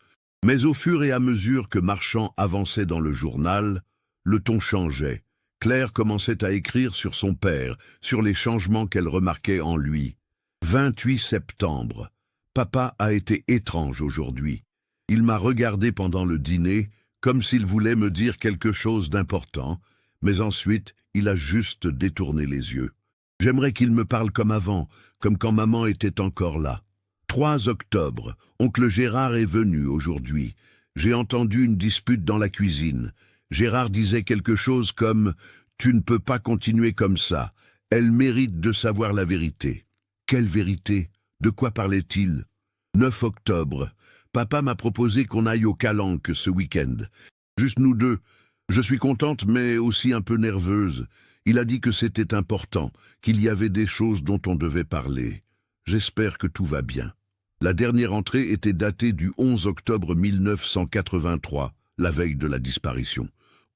Mais au fur et à mesure que Marchand avançait dans le journal, le ton changeait. Claire commençait à écrire sur son père, sur les changements qu'elle remarquait en lui. 28 septembre. Papa a été étrange aujourd'hui. Il m'a regardé pendant le dîner, comme s'il voulait me dire quelque chose d'important, Mais ensuite, il a juste détourné les yeux. J'aimerais qu'il me parle comme avant, comme quand maman était encore là. 3 octobre, oncle Gérard est venu aujourd'hui. J'ai entendu une dispute dans la cuisine. Gérard disait quelque chose comme « Tu ne peux pas continuer comme ça. Elle mérite de savoir la vérité. » Quelle vérité? De quoi parlait-il? 9 octobre. Papa m'a proposé qu'on aille au Calanque ce week-end. Juste nous deux. Je suis contente mais aussi un peu nerveuse. Il a dit que c'était important, qu'il y avait des choses dont on devait parler. J'espère que tout va bien. La dernière entrée était datée du 11 octobre 1983, la veille de la disparition.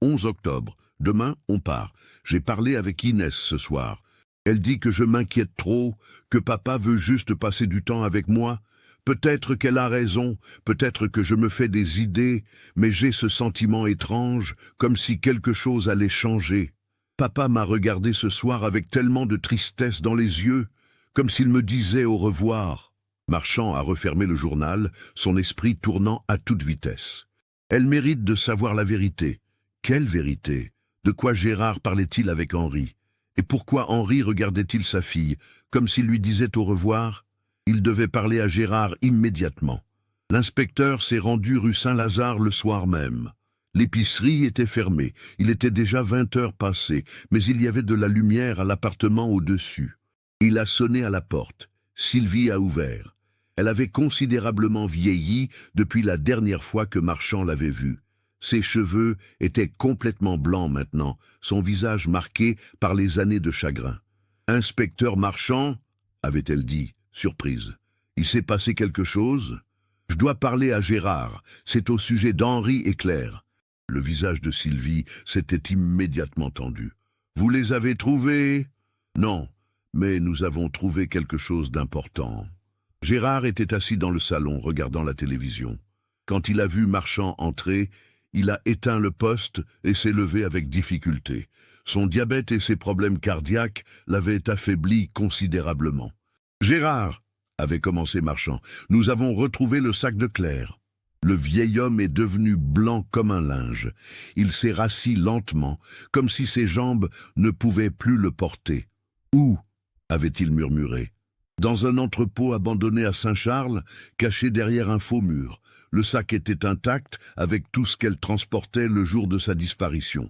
11 octobre. Demain, on part. J'ai parlé avec Inès ce soir. Elle dit que je m'inquiète trop, que papa veut juste passer du temps avec moi. Peut-être qu'elle a raison, peut-être que je me fais des idées, mais j'ai ce sentiment étrange, comme si quelque chose allait changer. Papa m'a regardé ce soir avec tellement de tristesse dans les yeux, comme s'il me disait au revoir. Marchand a refermé le journal, son esprit tournant à toute vitesse. Elle mérite de savoir la vérité. Quelle vérité? De quoi Gérard parlait-il avec Henri? Et pourquoi Henri regardait-il sa fille, comme s'il lui disait au revoir? Il devait parler à Gérard immédiatement. L'inspecteur s'est rendu rue Saint-Lazare le soir même. L'épicerie était fermée, il était déjà 20 heures passées, mais il y avait de la lumière à l'appartement au-dessus. Il a sonné à la porte. Sylvie a ouvert. Elle avait considérablement vieilli depuis la dernière fois que Marchand l'avait vue. Ses cheveux étaient complètement blancs maintenant, son visage marqué par les années de chagrin. « Inspecteur Marchand ?» avait-elle dit, surprise. « Il s'est passé quelque chose ? Je dois parler à Gérard, c'est au sujet d'Henri et Claire. » Le visage de Sylvie s'était immédiatement tendu. « Vous les avez trouvés ? » ?»« Non, mais nous avons trouvé quelque chose d'important. » Gérard était assis dans le salon, regardant la télévision. Quand il a vu Marchand entrer, il a éteint le poste et s'est levé avec difficulté. Son diabète et ses problèmes cardiaques l'avaient affaibli considérablement. « Gérard !» avait commencé Marchand. « Nous avons retrouvé le sac de Claire. » Le vieil homme est devenu blanc comme un linge. Il s'est rassis lentement, comme si ses jambes ne pouvaient plus le porter. « Où ?» avait-il murmuré. « Dans un entrepôt abandonné à Saint-Charles, caché derrière un faux mur. Le sac était intact avec tout ce qu'elle transportait le jour de sa disparition. »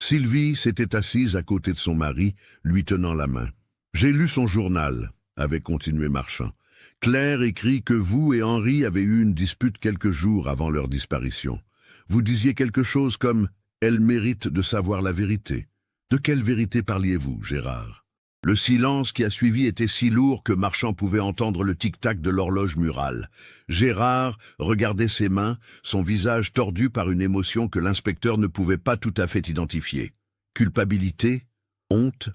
Sylvie s'était assise à côté de son mari, lui tenant la main. « J'ai lu son journal, » avait continué Marchand. « Claire écrit que vous et Henri avez eu une dispute quelques jours avant leur disparition. Vous disiez quelque chose comme « Elle mérite de savoir la vérité ». De quelle vérité parliez-vous, Gérard ? Le silence qui a suivi était si lourd que Marchand pouvait entendre le tic-tac de l'horloge murale. Gérard regardait ses mains, son visage tordu par une émotion que l'inspecteur ne pouvait pas tout à fait identifier. Culpabilité? Honte?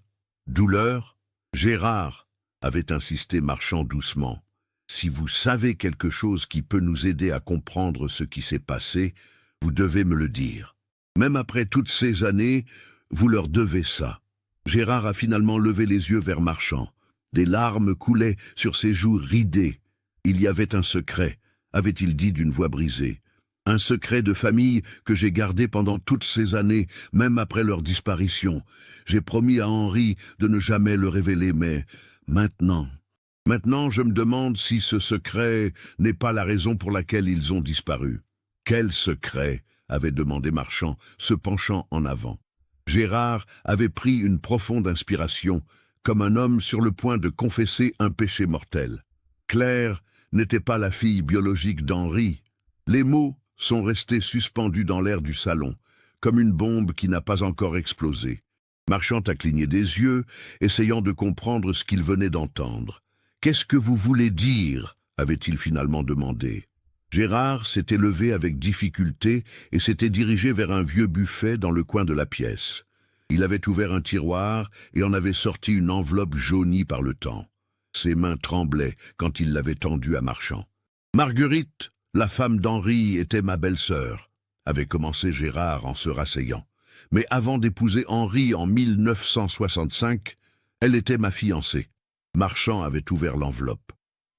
Douleur? Gérard, avait insisté Marchand doucement. Si vous savez quelque chose qui peut nous aider à comprendre ce qui s'est passé, vous devez me le dire. Même après toutes ces années, vous leur devez ça. Gérard a finalement levé les yeux vers Marchand. Des larmes coulaient sur ses joues ridées. Il y avait un secret, avait-il dit d'une voix brisée. Un secret de famille que j'ai gardé pendant toutes ces années, même après leur disparition. J'ai promis à Henri de ne jamais le révéler, mais maintenant, je me demande si ce secret n'est pas la raison pour laquelle ils ont disparu. Quel secret ? Avait demandé Marchand, se penchant en avant. Gérard avait pris une profonde inspiration, comme un homme sur le point de confesser un péché mortel. Claire n'était pas la fille biologique d'Henri. Les mots sont restés suspendus dans l'air du salon, comme une bombe qui n'a pas encore explosé. Marchand a cligné des yeux, essayant de comprendre ce qu'il venait d'entendre. « Qu'est-ce que vous voulez dire ?» avait-il finalement demandé. Gérard s'était levé avec difficulté et s'était dirigé vers un vieux buffet dans le coin de la pièce. Il avait ouvert un tiroir et en avait sorti une enveloppe jaunie par le temps. Ses mains tremblaient quand il l'avait tendue à Marchand. « Marguerite, la femme d'Henri, était ma belle-sœur, » avait commencé Gérard en se rasseyant. « Mais avant d'épouser Henri en 1965, elle était ma fiancée. » Marchand avait ouvert l'enveloppe.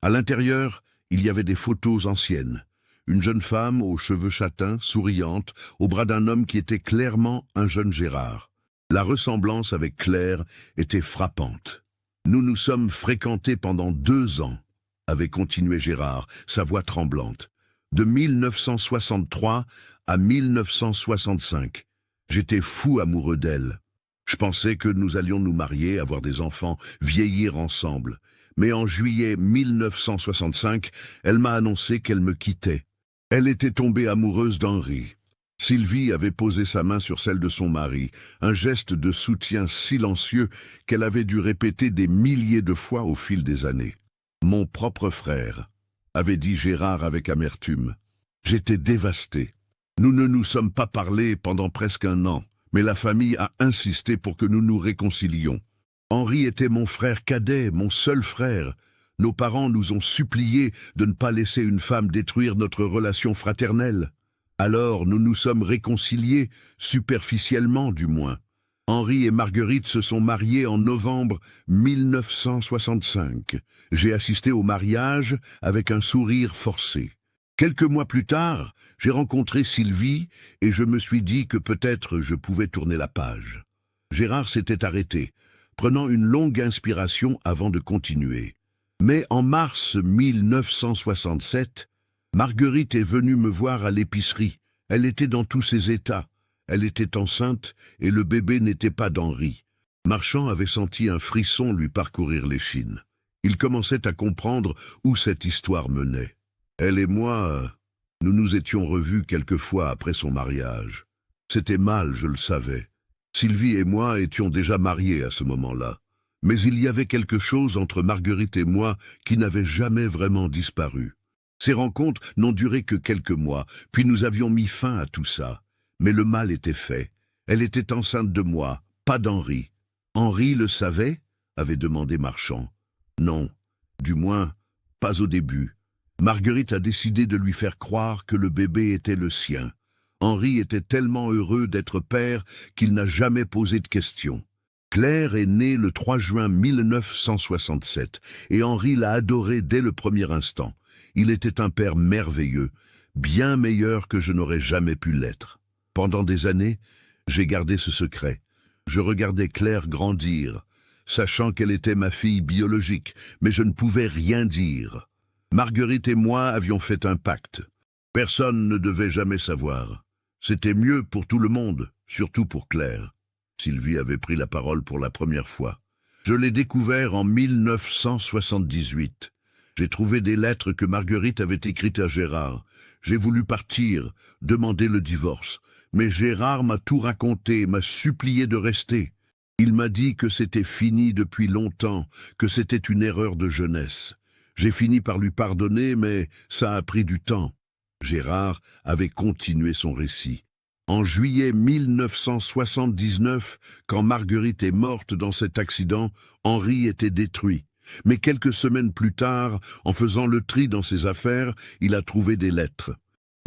À l'intérieur, il y avait des photos anciennes. Une jeune femme aux cheveux châtains, souriante, au bras d'un homme qui était clairement un jeune Gérard. La ressemblance avec Claire était frappante. Nous nous sommes fréquentés pendant 2 ans, avait continué Gérard, sa voix tremblante. De 1963 à 1965. J'étais fou amoureux d'elle. Je pensais que nous allions nous marier, avoir des enfants, vieillir ensemble. Mais en juillet 1965, elle m'a annoncé qu'elle me quittait. Elle était tombée amoureuse d'Henri. Sylvie avait posé sa main sur celle de son mari, un geste de soutien silencieux qu'elle avait dû répéter des milliers de fois au fil des années. « Mon propre frère », avait dit Gérard avec amertume. J'étais dévasté. Nous ne nous sommes pas parlé pendant presque 1 an, mais la famille a insisté pour que nous nous réconcilions. Henri était mon frère cadet, mon seul frère. Nos parents nous ont suppliés de ne pas laisser une femme détruire notre relation fraternelle. Alors nous nous sommes réconciliés, superficiellement du moins. Henri et Marguerite se sont mariés en novembre 1965. J'ai assisté au mariage avec un sourire forcé. Quelques mois plus tard, j'ai rencontré Sylvie et je me suis dit que peut-être je pouvais tourner la page. Gérard s'était arrêté, prenant une longue inspiration avant de continuer. Mais en mars 1967, Marguerite est venue me voir à l'épicerie. Elle était dans tous ses états. Elle était enceinte et le bébé n'était pas d'Henri. Marchand avait senti un frisson lui parcourir l'échine. Il commençait à comprendre où cette histoire menait. Elle et moi, nous nous étions revus quelques fois après son mariage. C'était mal, je le savais. Sylvie et moi étions déjà mariés à ce moment-là. Mais il y avait quelque chose entre Marguerite et moi qui n'avait jamais vraiment disparu. Ces rencontres n'ont duré que quelques mois, puis nous avions mis fin à tout ça. Mais le mal était fait. Elle était enceinte de moi, pas d'Henri. Henri le savait ? Avait demandé Marchand. Non, du moins, pas au début. Marguerite a décidé de lui faire croire que le bébé était le sien. Henri était tellement heureux d'être père qu'il n'a jamais posé de questions. Claire est née le 3 juin 1967 et Henri l'a adorée dès le premier instant. Il était un père merveilleux, bien meilleur que je n'aurais jamais pu l'être. Pendant des années, j'ai gardé ce secret. Je regardais Claire grandir, sachant qu'elle était ma fille biologique, mais je ne pouvais rien dire. Marguerite et moi avions fait un pacte. Personne ne devait jamais savoir. C'était mieux pour tout le monde, surtout pour Claire. Sylvie avait pris la parole pour la première fois. Je l'ai découvert en 1978. J'ai trouvé des lettres que Marguerite avait écrites à Gérard. J'ai voulu partir, demander le divorce. Mais Gérard m'a tout raconté, m'a supplié de rester. Il m'a dit que c'était fini depuis longtemps, que c'était une erreur de jeunesse. J'ai fini par lui pardonner, mais ça a pris du temps. Gérard avait continué son récit. En juillet 1979, quand Marguerite est morte dans cet accident, Henri était détruit. Mais quelques semaines plus tard, en faisant le tri dans ses affaires, il a trouvé des lettres.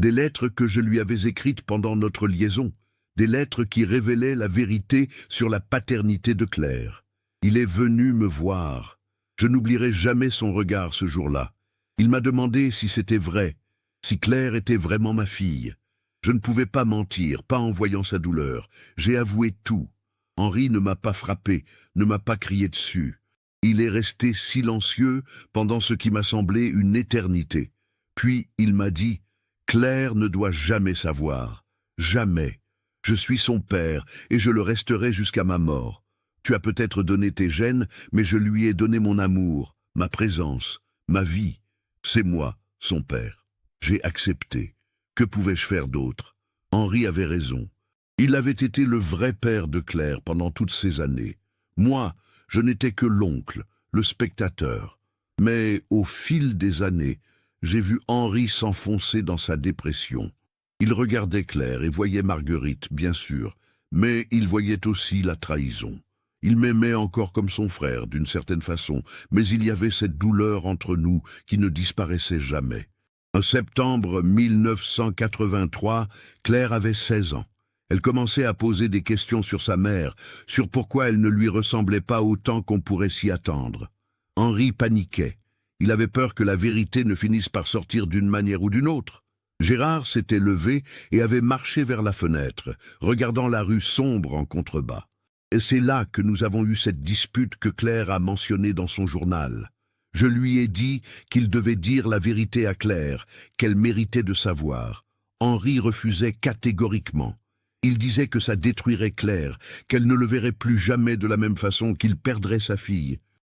Des lettres que je lui avais écrites pendant notre liaison. Des lettres qui révélaient la vérité sur la paternité de Claire. Il est venu me voir. Je n'oublierai jamais son regard ce jour-là. Il m'a demandé si c'était vrai, si Claire était vraiment ma fille. Je ne pouvais pas mentir, pas en voyant sa douleur. J'ai avoué tout. Henri ne m'a pas frappé, ne m'a pas crié dessus. Il est resté silencieux pendant ce qui m'a semblé une éternité. Puis il m'a dit « Claire ne doit jamais savoir. Jamais. Je suis son père et je le resterai jusqu'à ma mort. Tu as peut-être donné tes gènes, mais je lui ai donné mon amour, ma présence, ma vie. C'est moi, son père. J'ai accepté. Que pouvais-je faire d'autre ? Henri avait raison. Il avait été le vrai père de Claire pendant toutes ces années. Moi, je n'étais que l'oncle, le spectateur. Mais au fil des années, j'ai vu Henri s'enfoncer dans sa dépression. Il regardait Claire et voyait Marguerite, bien sûr, mais il voyait aussi la trahison. Il m'aimait encore comme son frère, d'une certaine façon, mais il y avait cette douleur entre nous qui ne disparaissait jamais. En septembre 1983, Claire avait 16 ans. Elle commençait à poser des questions sur sa mère, sur pourquoi elle ne lui ressemblait pas autant qu'on pourrait s'y attendre. Henri paniquait. Il avait peur que la vérité ne finisse par sortir d'une manière ou d'une autre. Gérard s'était levé et avait marché vers la fenêtre, regardant la rue sombre en contrebas. Et c'est là que nous avons eu cette dispute que Claire a mentionnée dans son journal. Je lui ai dit qu'il devait dire la vérité à Claire, qu'elle méritait de savoir. Henri refusait catégoriquement. Il disait que ça détruirait Claire, qu'elle ne le verrait plus jamais de la même façon, qu'il perdrait sa fille.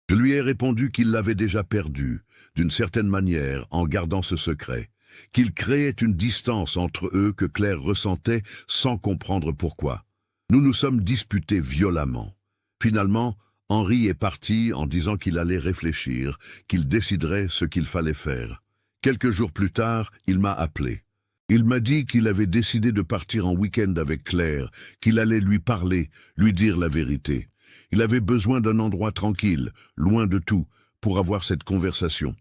Je lui ai répondu qu'il l'avait déjà perdue, d'une certaine manière, en gardant ce secret, qu'il créait une distance entre eux que Claire ressentait sans comprendre pourquoi. Nous nous sommes disputés violemment. Finalement, Henri est parti en disant qu'il allait réfléchir, qu'il déciderait ce qu'il fallait faire. Quelques jours plus tard, il m'a appelé. Il m'a dit qu'il avait décidé de partir en week-end avec Claire, qu'il allait lui parler, lui dire la vérité. Il avait besoin d'un endroit tranquille, loin de tout, pour avoir cette conversation.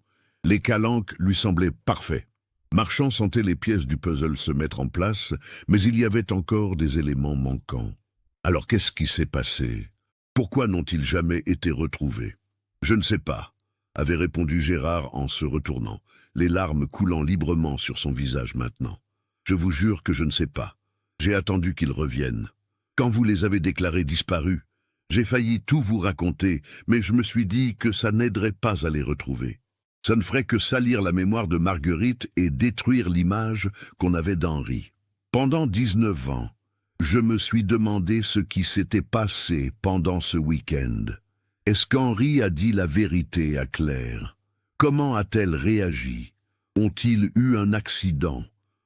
Les calanques lui semblaient parfaits. Marchand sentait les pièces du puzzle se mettre en place, mais il y avait encore des éléments manquants. Alors qu'est-ce qui s'est passé? Pourquoi n'ont-ils jamais été retrouvés? Je ne sais pas, avait répondu Gérard en se retournant, les larmes coulant librement sur son visage maintenant. Je vous jure que je ne sais pas. J'ai attendu qu'ils reviennent. Quand vous les avez déclarés disparus, j'ai failli tout vous raconter, mais je me suis dit que ça n'aiderait pas à les retrouver. Ça ne ferait que salir la mémoire de Marguerite et détruire l'image qu'on avait d'Henri. Pendant 19 ans, je me suis demandé ce qui s'était passé pendant ce week-end. Est-ce qu'Henri a dit la vérité à Claire? Comment a-t-elle réagi? Ont-ils eu un accident?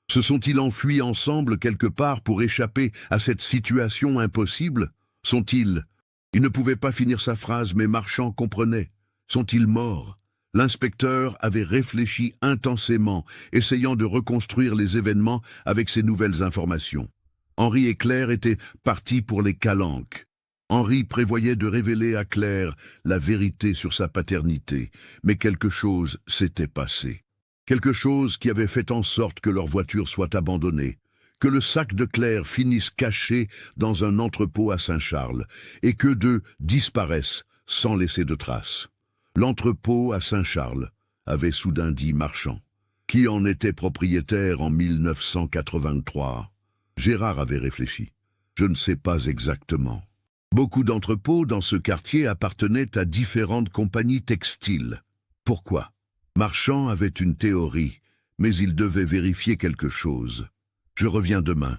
Se sont-ils enfuis ensemble quelque part pour échapper à cette situation impossible? Sont-ils... Il ne pouvait pas finir sa phrase, mais Marchand comprenait. Sont-ils morts? L'inspecteur avait réfléchi intensément, essayant de reconstruire les événements avec ces nouvelles informations. Henri et Claire étaient partis pour les calanques. Henri prévoyait de révéler à Claire la vérité sur sa paternité, mais quelque chose s'était passé. Quelque chose qui avait fait en sorte que leur voiture soit abandonnée, que le sac de Claire finisse caché dans un entrepôt à Saint-Charles, et que deux disparaissent sans laisser de traces. L'entrepôt à Saint-Charles, avait soudain dit Marchand. Qui en était propriétaire en 1983? Gérard avait réfléchi. Je ne sais pas exactement. Beaucoup d'entrepôts dans ce quartier appartenaient à différentes compagnies textiles. Pourquoi? Marchand avait une théorie, mais il devait vérifier quelque chose. Je reviens demain.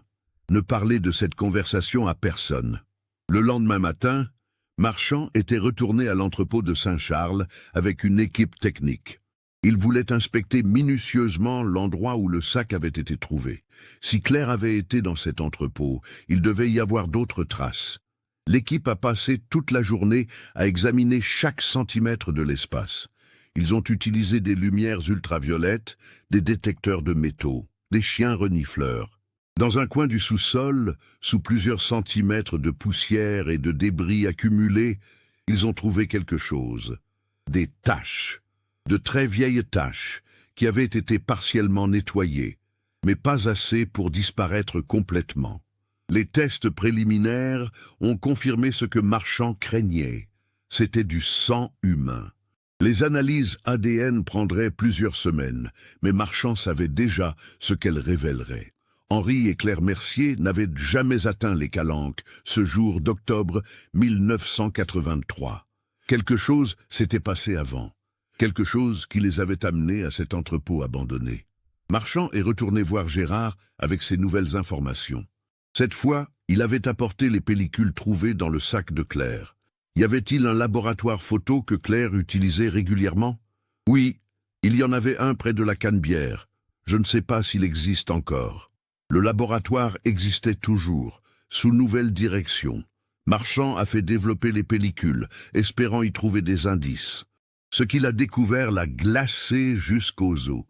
Ne parlez de cette conversation à personne. Le lendemain matin, Marchand était retourné à l'entrepôt de Saint-Charles avec une équipe technique. Il voulait inspecter minutieusement l'endroit où le sac avait été trouvé. Si Claire avait été dans cet entrepôt, il devait y avoir d'autres traces. L'équipe a passé toute la journée à examiner chaque centimètre de l'espace. Ils ont utilisé des lumières ultraviolettes, des détecteurs de métaux, des chiens renifleurs. Dans un coin du sous-sol, sous plusieurs centimètres de poussière et de débris accumulés, ils ont trouvé quelque chose. Des taches, de très vieilles taches, qui avaient été partiellement nettoyées, mais pas assez pour disparaître complètement. Les tests préliminaires ont confirmé ce que Marchand craignait. C'était du sang humain. Les analyses ADN prendraient plusieurs semaines, mais Marchand savait déjà ce qu'elles révéleraient. Henri et Claire Mercier n'avaient jamais atteint les Calanques ce jour d'octobre 1983. Quelque chose s'était passé avant, quelque chose qui les avait amenés à cet entrepôt abandonné. Marchand est retourné voir Gérard avec ses nouvelles informations. Cette fois, il avait apporté les pellicules trouvées dans le sac de Claire. Y avait-il un laboratoire photo que Claire utilisait régulièrement? Oui, il y en avait un près de la Canebière. Je ne sais pas s'il existe encore. Le laboratoire existait toujours, sous nouvelle direction. Marchand a fait développer les pellicules, espérant y trouver des indices. Ce qu'il a découvert l'a glacé jusqu'aux os.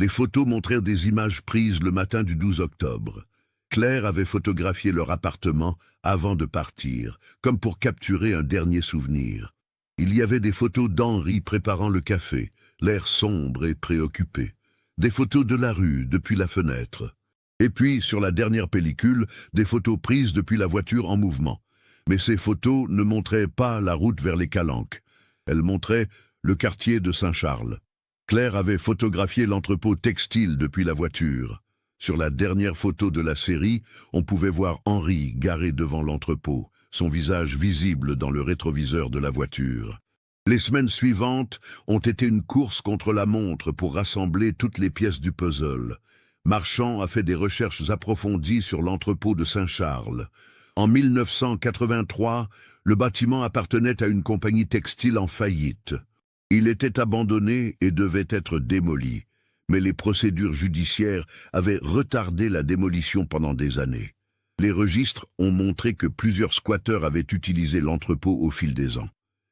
Les photos montrèrent des images prises le matin du 12 octobre. Claire avait photographié leur appartement avant de partir, comme pour capturer un dernier souvenir. Il y avait des photos d'Henri préparant le café, l'air sombre et préoccupé. Des photos de la rue, depuis la fenêtre. Et puis, sur la dernière pellicule, des photos prises depuis la voiture en mouvement. Mais ces photos ne montraient pas la route vers les Calanques. Elles montraient le quartier de Saint-Charles. Claire avait photographié l'entrepôt textile depuis la voiture. Sur la dernière photo de la série, on pouvait voir Henri garé devant l'entrepôt, son visage visible dans le rétroviseur de la voiture. Les semaines suivantes ont été une course contre la montre pour rassembler toutes les pièces du puzzle. Marchand a fait des recherches approfondies sur l'entrepôt de Saint-Charles. En 1983, le bâtiment appartenait à une compagnie textile en faillite. Il était abandonné et devait être démoli, mais les procédures judiciaires avaient retardé la démolition pendant des années. Les registres ont montré que plusieurs squatteurs avaient utilisé l'entrepôt au fil des ans.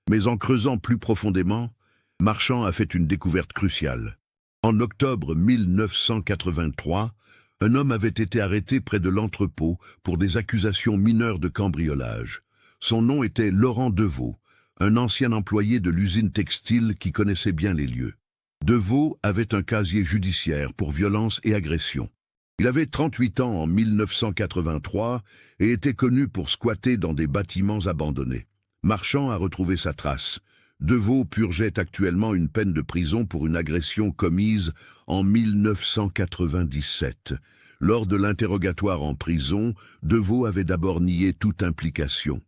Mais en creusant plus profondément, Marchand a fait une découverte cruciale. En octobre 1983, un homme avait été arrêté près de l'entrepôt pour des accusations mineures de cambriolage. Son nom était Laurent Deveau, un ancien employé de l'usine textile qui connaissait bien les lieux. Deveau avait un casier judiciaire pour violence et agression. Il avait 38 ans en 1983 et était connu pour squatter dans des bâtiments abandonnés. Marchand a retrouvé sa trace. Deveau purgeait actuellement une peine de prison pour une agression commise en 1997. Lors de l'interrogatoire en prison, Deveau avait d'abord nié toute implication.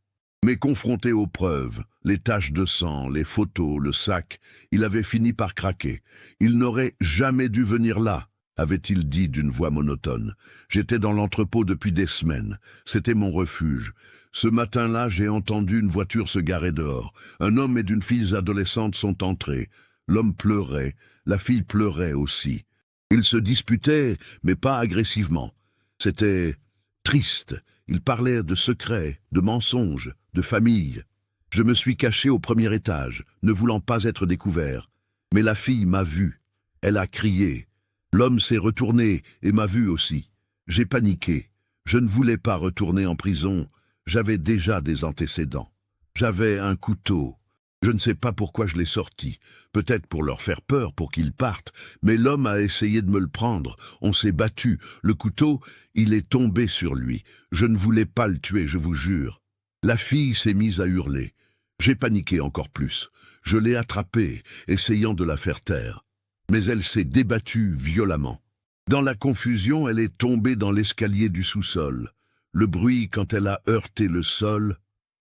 Mais confronté aux preuves, les taches de sang, les photos, le sac, il avait fini par craquer. Il n'aurait jamais dû venir là, avait-il dit d'une voix monotone. J'étais dans l'entrepôt depuis des semaines. C'était mon refuge. Ce matin-là, j'ai entendu une voiture se garer dehors. Un homme et d'une fille adolescente sont entrés. L'homme pleurait, la fille pleurait aussi. Ils se disputaient, mais pas agressivement. C'était triste. Ils parlaient de secrets, de mensonges, de famille. Je me suis caché au premier étage, ne voulant pas être découvert. Mais la fille m'a vu. Elle a crié. L'homme s'est retourné et m'a vu aussi. J'ai paniqué. Je ne voulais pas retourner en prison. J'avais déjà des antécédents. J'avais un couteau. Je ne sais pas pourquoi je l'ai sorti. Peut-être pour leur faire peur, pour qu'ils partent. Mais l'homme a essayé de me le prendre. On s'est battu. Le couteau, il est tombé sur lui. Je ne voulais pas le tuer, je vous jure. La fille s'est mise à hurler. J'ai paniqué encore plus. Je l'ai attrapée, essayant de la faire taire. Mais elle s'est débattue violemment. Dans la confusion, elle est tombée dans l'escalier du sous-sol. Le bruit quand elle a heurté le sol.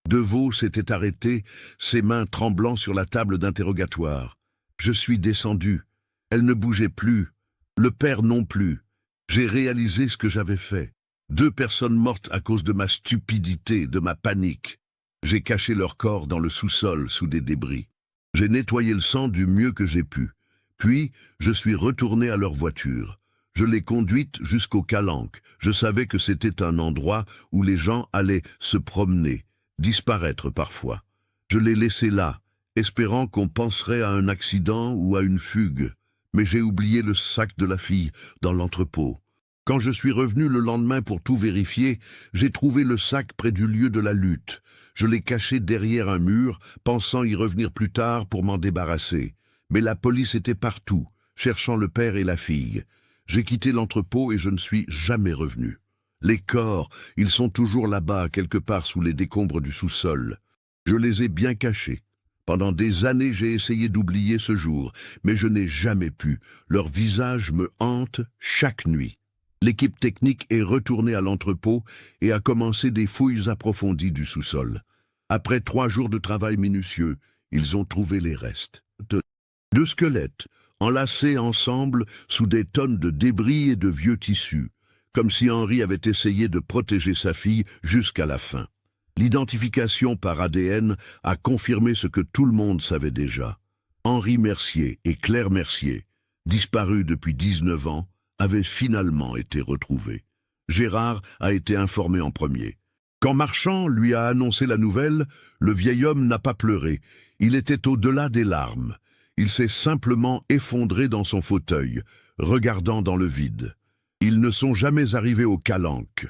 Deveau s'était arrêté, ses mains tremblant sur la table d'interrogatoire. Je suis descendu. Elle ne bougeait plus. Le père non plus. J'ai réalisé ce que j'avais fait. 2 personnes mortes à cause de ma stupidité, de ma panique. J'ai caché leur corps dans le sous-sol, sous des débris. J'ai nettoyé le sang du mieux que j'ai pu. Puis, je suis retourné à leur voiture. Je l'ai conduite jusqu'au Calanque. Je savais que c'était un endroit où les gens allaient se promener, disparaître parfois. Je l'ai laissée là, espérant qu'on penserait à un accident ou à une fugue. Mais j'ai oublié le sac de la fille dans l'entrepôt. Quand je suis revenu le lendemain pour tout vérifier, j'ai trouvé le sac près du lieu de la lutte. Je l'ai caché derrière un mur, pensant y revenir plus tard pour m'en débarrasser. Mais la police était partout, cherchant le père et la fille. J'ai quitté l'entrepôt et je ne suis jamais revenu. Les corps, ils sont toujours là-bas, quelque part sous les décombres du sous-sol. Je les ai bien cachés. Pendant des années, j'ai essayé d'oublier ce jour, mais je n'ai jamais pu. Leur visage me hante chaque nuit. L'équipe technique est retournée à l'entrepôt et a commencé des fouilles approfondies du sous-sol. Après 3 jours de travail minutieux, ils ont trouvé les restes. 2 squelettes, enlacés ensemble sous des tonnes de débris et de vieux tissus, comme si Henri avait essayé de protéger sa fille jusqu'à la fin. L'identification par ADN a confirmé ce que tout le monde savait déjà. Henri Mercier et Claire Mercier, disparus depuis 19 ans, avaient finalement été retrouvés. Gérard a été informé en premier. Quand Marchand lui a annoncé la nouvelle, le vieil homme n'a pas pleuré. Il était au-delà des larmes. Il s'est simplement effondré dans son fauteuil, regardant dans le vide. « Ils ne sont jamais arrivés au Calanque »,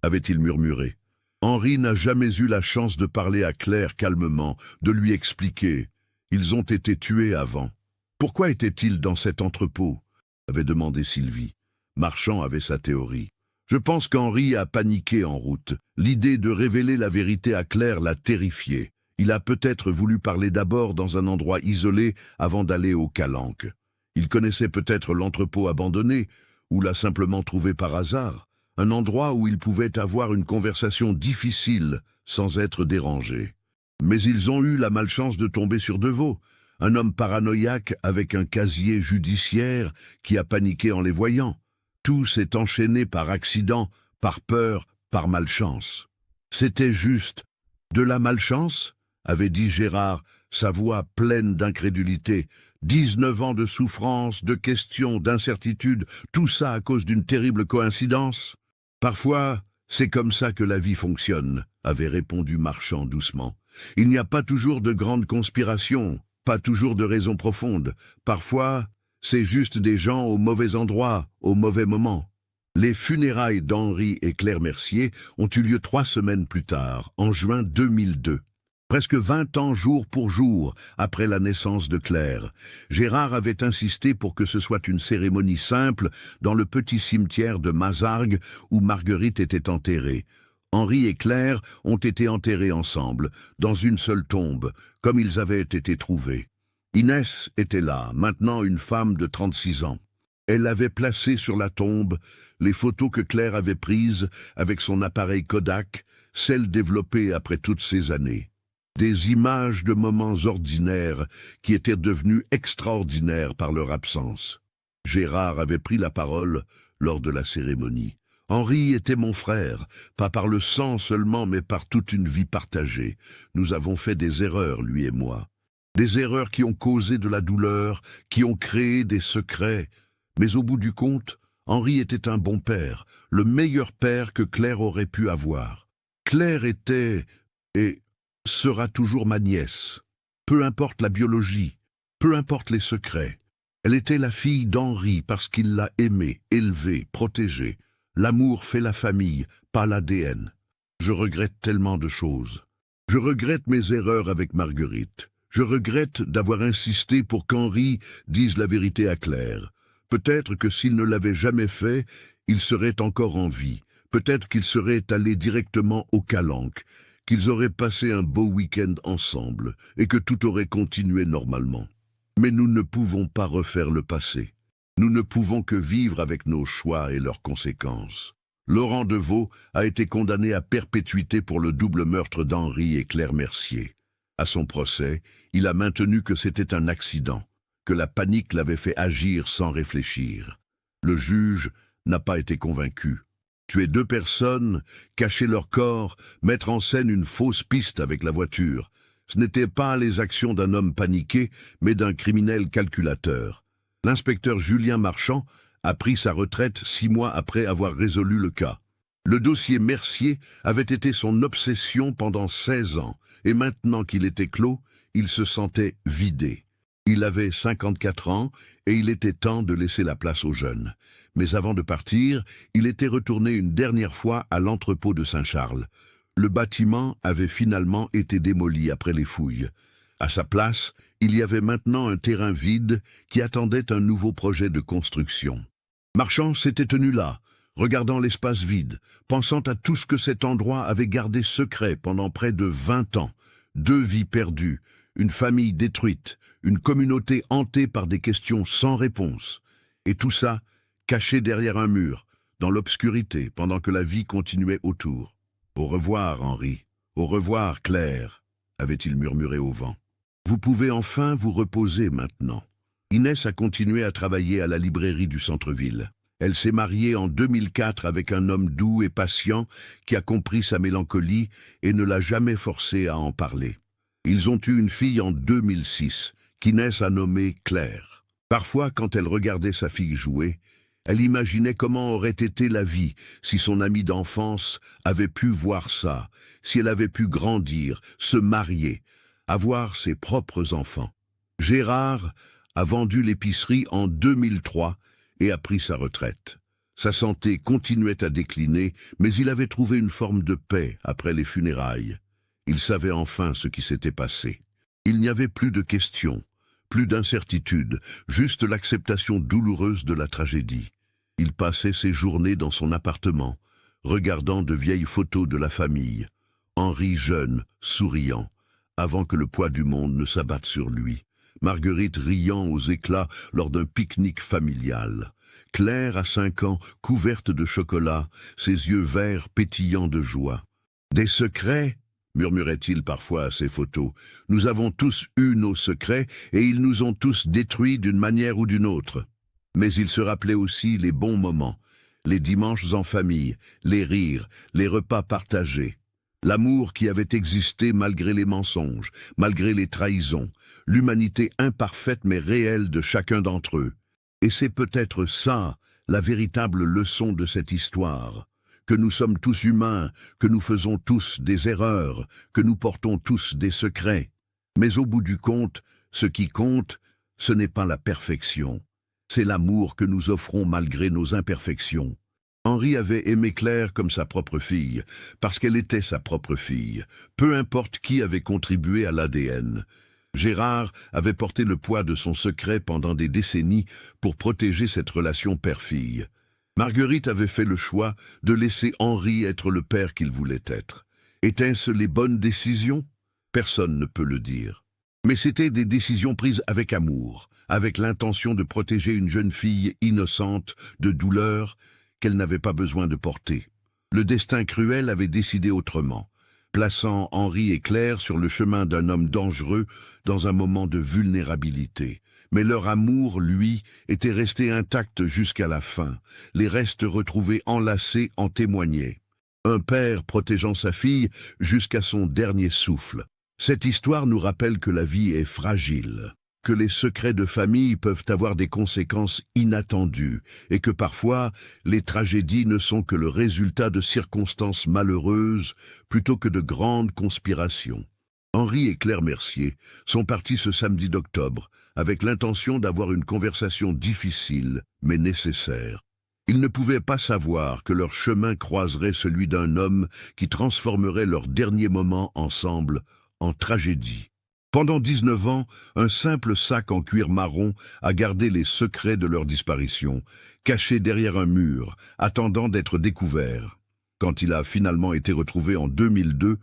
avait-il murmuré. Henri n'a jamais eu la chance de parler à Claire calmement, de lui expliquer. Ils ont été tués avant. Pourquoi étaient-ils dans cet entrepôt ? Avait demandé Sylvie. Marchand avait sa théorie. Je pense qu'Henri a paniqué en route. L'idée de révéler la vérité à Claire l'a terrifié. Il a peut-être voulu parler d'abord dans un endroit isolé avant d'aller au Calanque. Il connaissait peut-être l'entrepôt abandonné, ou l'a simplement trouvé par hasard. un endroit où ils pouvaient avoir une conversation difficile sans être dérangés. Mais ils ont eu la malchance de tomber sur Deveau, un homme paranoïaque avec un casier judiciaire qui a paniqué en les voyant. Tout s'est enchaîné par accident, par peur, par malchance. C'était juste de la malchance, avait dit Gérard, sa voix pleine d'incrédulité. 19 ans de souffrance, de questions, d'incertitudes, tout ça à cause d'une terrible coïncidence. Parfois, c'est comme ça que la vie fonctionne, avait répondu Marchand doucement. Il n'y a pas toujours de grandes conspirations, pas toujours de raisons profondes. Parfois, c'est juste des gens au mauvais endroit, au mauvais moment. Les funérailles d'Henri et Claire Mercier ont eu lieu 3 semaines plus tard, en juin 2002. Presque 20 ans jour pour jour après la naissance de Claire. Gérard avait insisté pour que ce soit une cérémonie simple dans le petit cimetière de Mazargues où Marguerite était enterrée. Henri et Claire ont été enterrés ensemble, dans une seule tombe, comme ils avaient été trouvés. Inès était là, maintenant une femme de 36 ans. Elle avait placé sur la tombe les photos que Claire avait prises avec son appareil Kodak, celles développées après toutes ces années. Des images de moments ordinaires qui étaient devenus extraordinaires par leur absence. Gérard avait pris la parole lors de la cérémonie. Henri était mon frère, pas par le sang seulement, mais par toute une vie partagée. Nous avons fait des erreurs, lui et moi. Des erreurs qui ont causé de la douleur, qui ont créé des secrets. Mais au bout du compte, Henri était un bon père, le meilleur père que Claire aurait pu avoir. Claire était, et sera toujours ma nièce. Peu importe la biologie, peu importe les secrets. Elle était la fille d'Henri parce qu'il l'a aimée, élevée, protégée. L'amour fait la famille, pas l'ADN. Je regrette tellement de choses. Je regrette mes erreurs avec Marguerite. Je regrette d'avoir insisté pour qu'Henri dise la vérité à Claire. Peut-être que s'il ne l'avait jamais fait, il serait encore en vie. Peut-être qu'il serait allé directement au Calanque, qu'ils auraient passé un beau week-end ensemble et que tout aurait continué normalement. Mais nous ne pouvons pas refaire le passé. Nous ne pouvons que vivre avec nos choix et leurs conséquences. Laurent Deveau a été condamné à perpétuité pour le double meurtre d'Henri et Claire Mercier. À son procès, il a maintenu que c'était un accident, que la panique l'avait fait agir sans réfléchir. Le juge n'a pas été convaincu. Tuer 2 personnes, cacher leur corps, mettre en scène une fausse piste avec la voiture, ce n'étaient pas les actions d'un homme paniqué, mais d'un criminel calculateur. L'inspecteur Julien Marchand a pris sa retraite 6 mois après avoir résolu le cas. Le dossier Mercier avait été son obsession pendant 16 ans, et maintenant qu'il était clos, il se sentait vidé. Il avait 54 ans et il était temps de laisser la place aux jeunes. Mais avant de partir, il était retourné une dernière fois à l'entrepôt de Saint-Charles. Le bâtiment avait finalement été démoli après les fouilles. À sa place, il y avait maintenant un terrain vide qui attendait un nouveau projet de construction. Marchand s'était tenu là, regardant l'espace vide, pensant à tout ce que cet endroit avait gardé secret pendant près de 20 ans. 2 vies perdues, une famille détruite, une communauté hantée par des questions sans réponse. Et tout ça, caché derrière un mur, dans l'obscurité, pendant que la vie continuait autour. « Au revoir, Henri. Au revoir, Claire », avait-il murmuré au vent. « Vous pouvez enfin vous reposer maintenant. » Inès a continué à travailler à la librairie du centre-ville. Elle s'est mariée en 2004 avec un homme doux et patient qui a compris sa mélancolie et ne l'a jamais forcée à en parler. Ils ont eu une fille en 2006, qu'Inès a nommée Claire. Parfois, quand elle regardait sa fille jouer, elle imaginait comment aurait été la vie si son amie d'enfance avait pu voir ça, si elle avait pu grandir, se marier, avoir ses propres enfants. Gérard a vendu l'épicerie en 2003 et a pris sa retraite. Sa santé continuait à décliner, mais il avait trouvé une forme de paix après les funérailles. Il savait enfin ce qui s'était passé. Il n'y avait plus de questions, plus d'incertitudes, juste l'acceptation douloureuse de la tragédie. Il passait ses journées dans son appartement, regardant de vieilles photos de la famille. Henri jeune, souriant, avant que le poids du monde ne s'abatte sur lui. Marguerite riant aux éclats lors d'un pique-nique familial. Claire a 5 ans, couverte de chocolat, ses yeux verts pétillants de joie. « Des secrets ?» murmurait-il parfois à ses photos. « Nous avons tous eu nos secrets et ils nous ont tous détruits d'une manière ou d'une autre. » Mais il se rappelait aussi les bons moments, les dimanches en famille, les rires, les repas partagés. L'amour qui avait existé malgré les mensonges, malgré les trahisons, l'humanité imparfaite mais réelle de chacun d'entre eux. Et c'est peut-être ça, la véritable leçon de cette histoire, que nous sommes tous humains, que nous faisons tous des erreurs, que nous portons tous des secrets. Mais au bout du compte, ce qui compte, ce n'est pas la perfection, c'est l'amour que nous offrons malgré nos imperfections. Henri avait aimé Claire comme sa propre fille, parce qu'elle était sa propre fille, peu importe qui avait contribué à l'ADN. Gérard avait porté le poids de son secret pendant des décennies pour protéger cette relation père-fille. Marguerite avait fait le choix de laisser Henri être le père qu'il voulait être. Étaient-ce les bonnes décisions? Personne ne peut le dire. Mais c'étaient des décisions prises avec amour, avec l'intention de protéger une jeune fille innocente de douleur qu'elle n'avait pas besoin de porter. Le destin cruel avait décidé autrement, plaçant Henri et Claire sur le chemin d'un homme dangereux dans un moment de vulnérabilité. Mais leur amour, lui, était resté intact jusqu'à la fin. Les restes retrouvés enlacés en témoignaient. Un père protégeant sa fille jusqu'à son dernier souffle. Cette histoire nous rappelle que la vie est fragile, que les secrets de famille peuvent avoir des conséquences inattendues et que parfois, les tragédies ne sont que le résultat de circonstances malheureuses plutôt que de grandes conspirations. Henri et Claire Mercier sont partis ce samedi d'octobre avec l'intention d'avoir une conversation difficile mais nécessaire. Ils ne pouvaient pas savoir que leur chemin croiserait celui d'un homme qui transformerait leurs derniers moments ensemble en tragédie. Pendant 19 ans, un simple sac en cuir marron a gardé les secrets de leur disparition, caché derrière un mur, attendant d'être découvert. Quand il a finalement été retrouvé en 2002,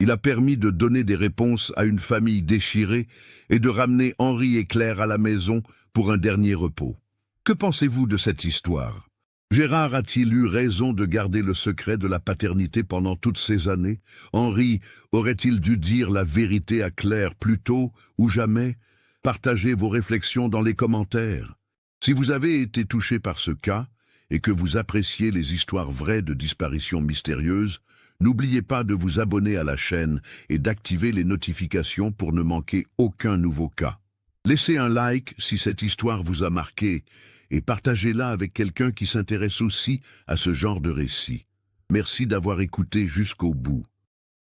il a permis de donner des réponses à une famille déchirée et de ramener Henri et Claire à la maison pour un dernier repos. Que pensez-vous de cette histoire? Gérard a-t-il eu raison de garder le secret de la paternité pendant toutes ces années? Henri aurait-il dû dire la vérité à Claire plus tôt ou jamais? Partagez vos réflexions dans les commentaires. Si vous avez été touché par ce cas et que vous appréciez les histoires vraies de disparitions mystérieuses, n'oubliez pas de vous abonner à la chaîne et d'activer les notifications pour ne manquer aucun nouveau cas. Laissez un like si cette histoire vous a marqué et partagez-la avec quelqu'un qui s'intéresse aussi à ce genre de récit. Merci d'avoir écouté jusqu'au bout.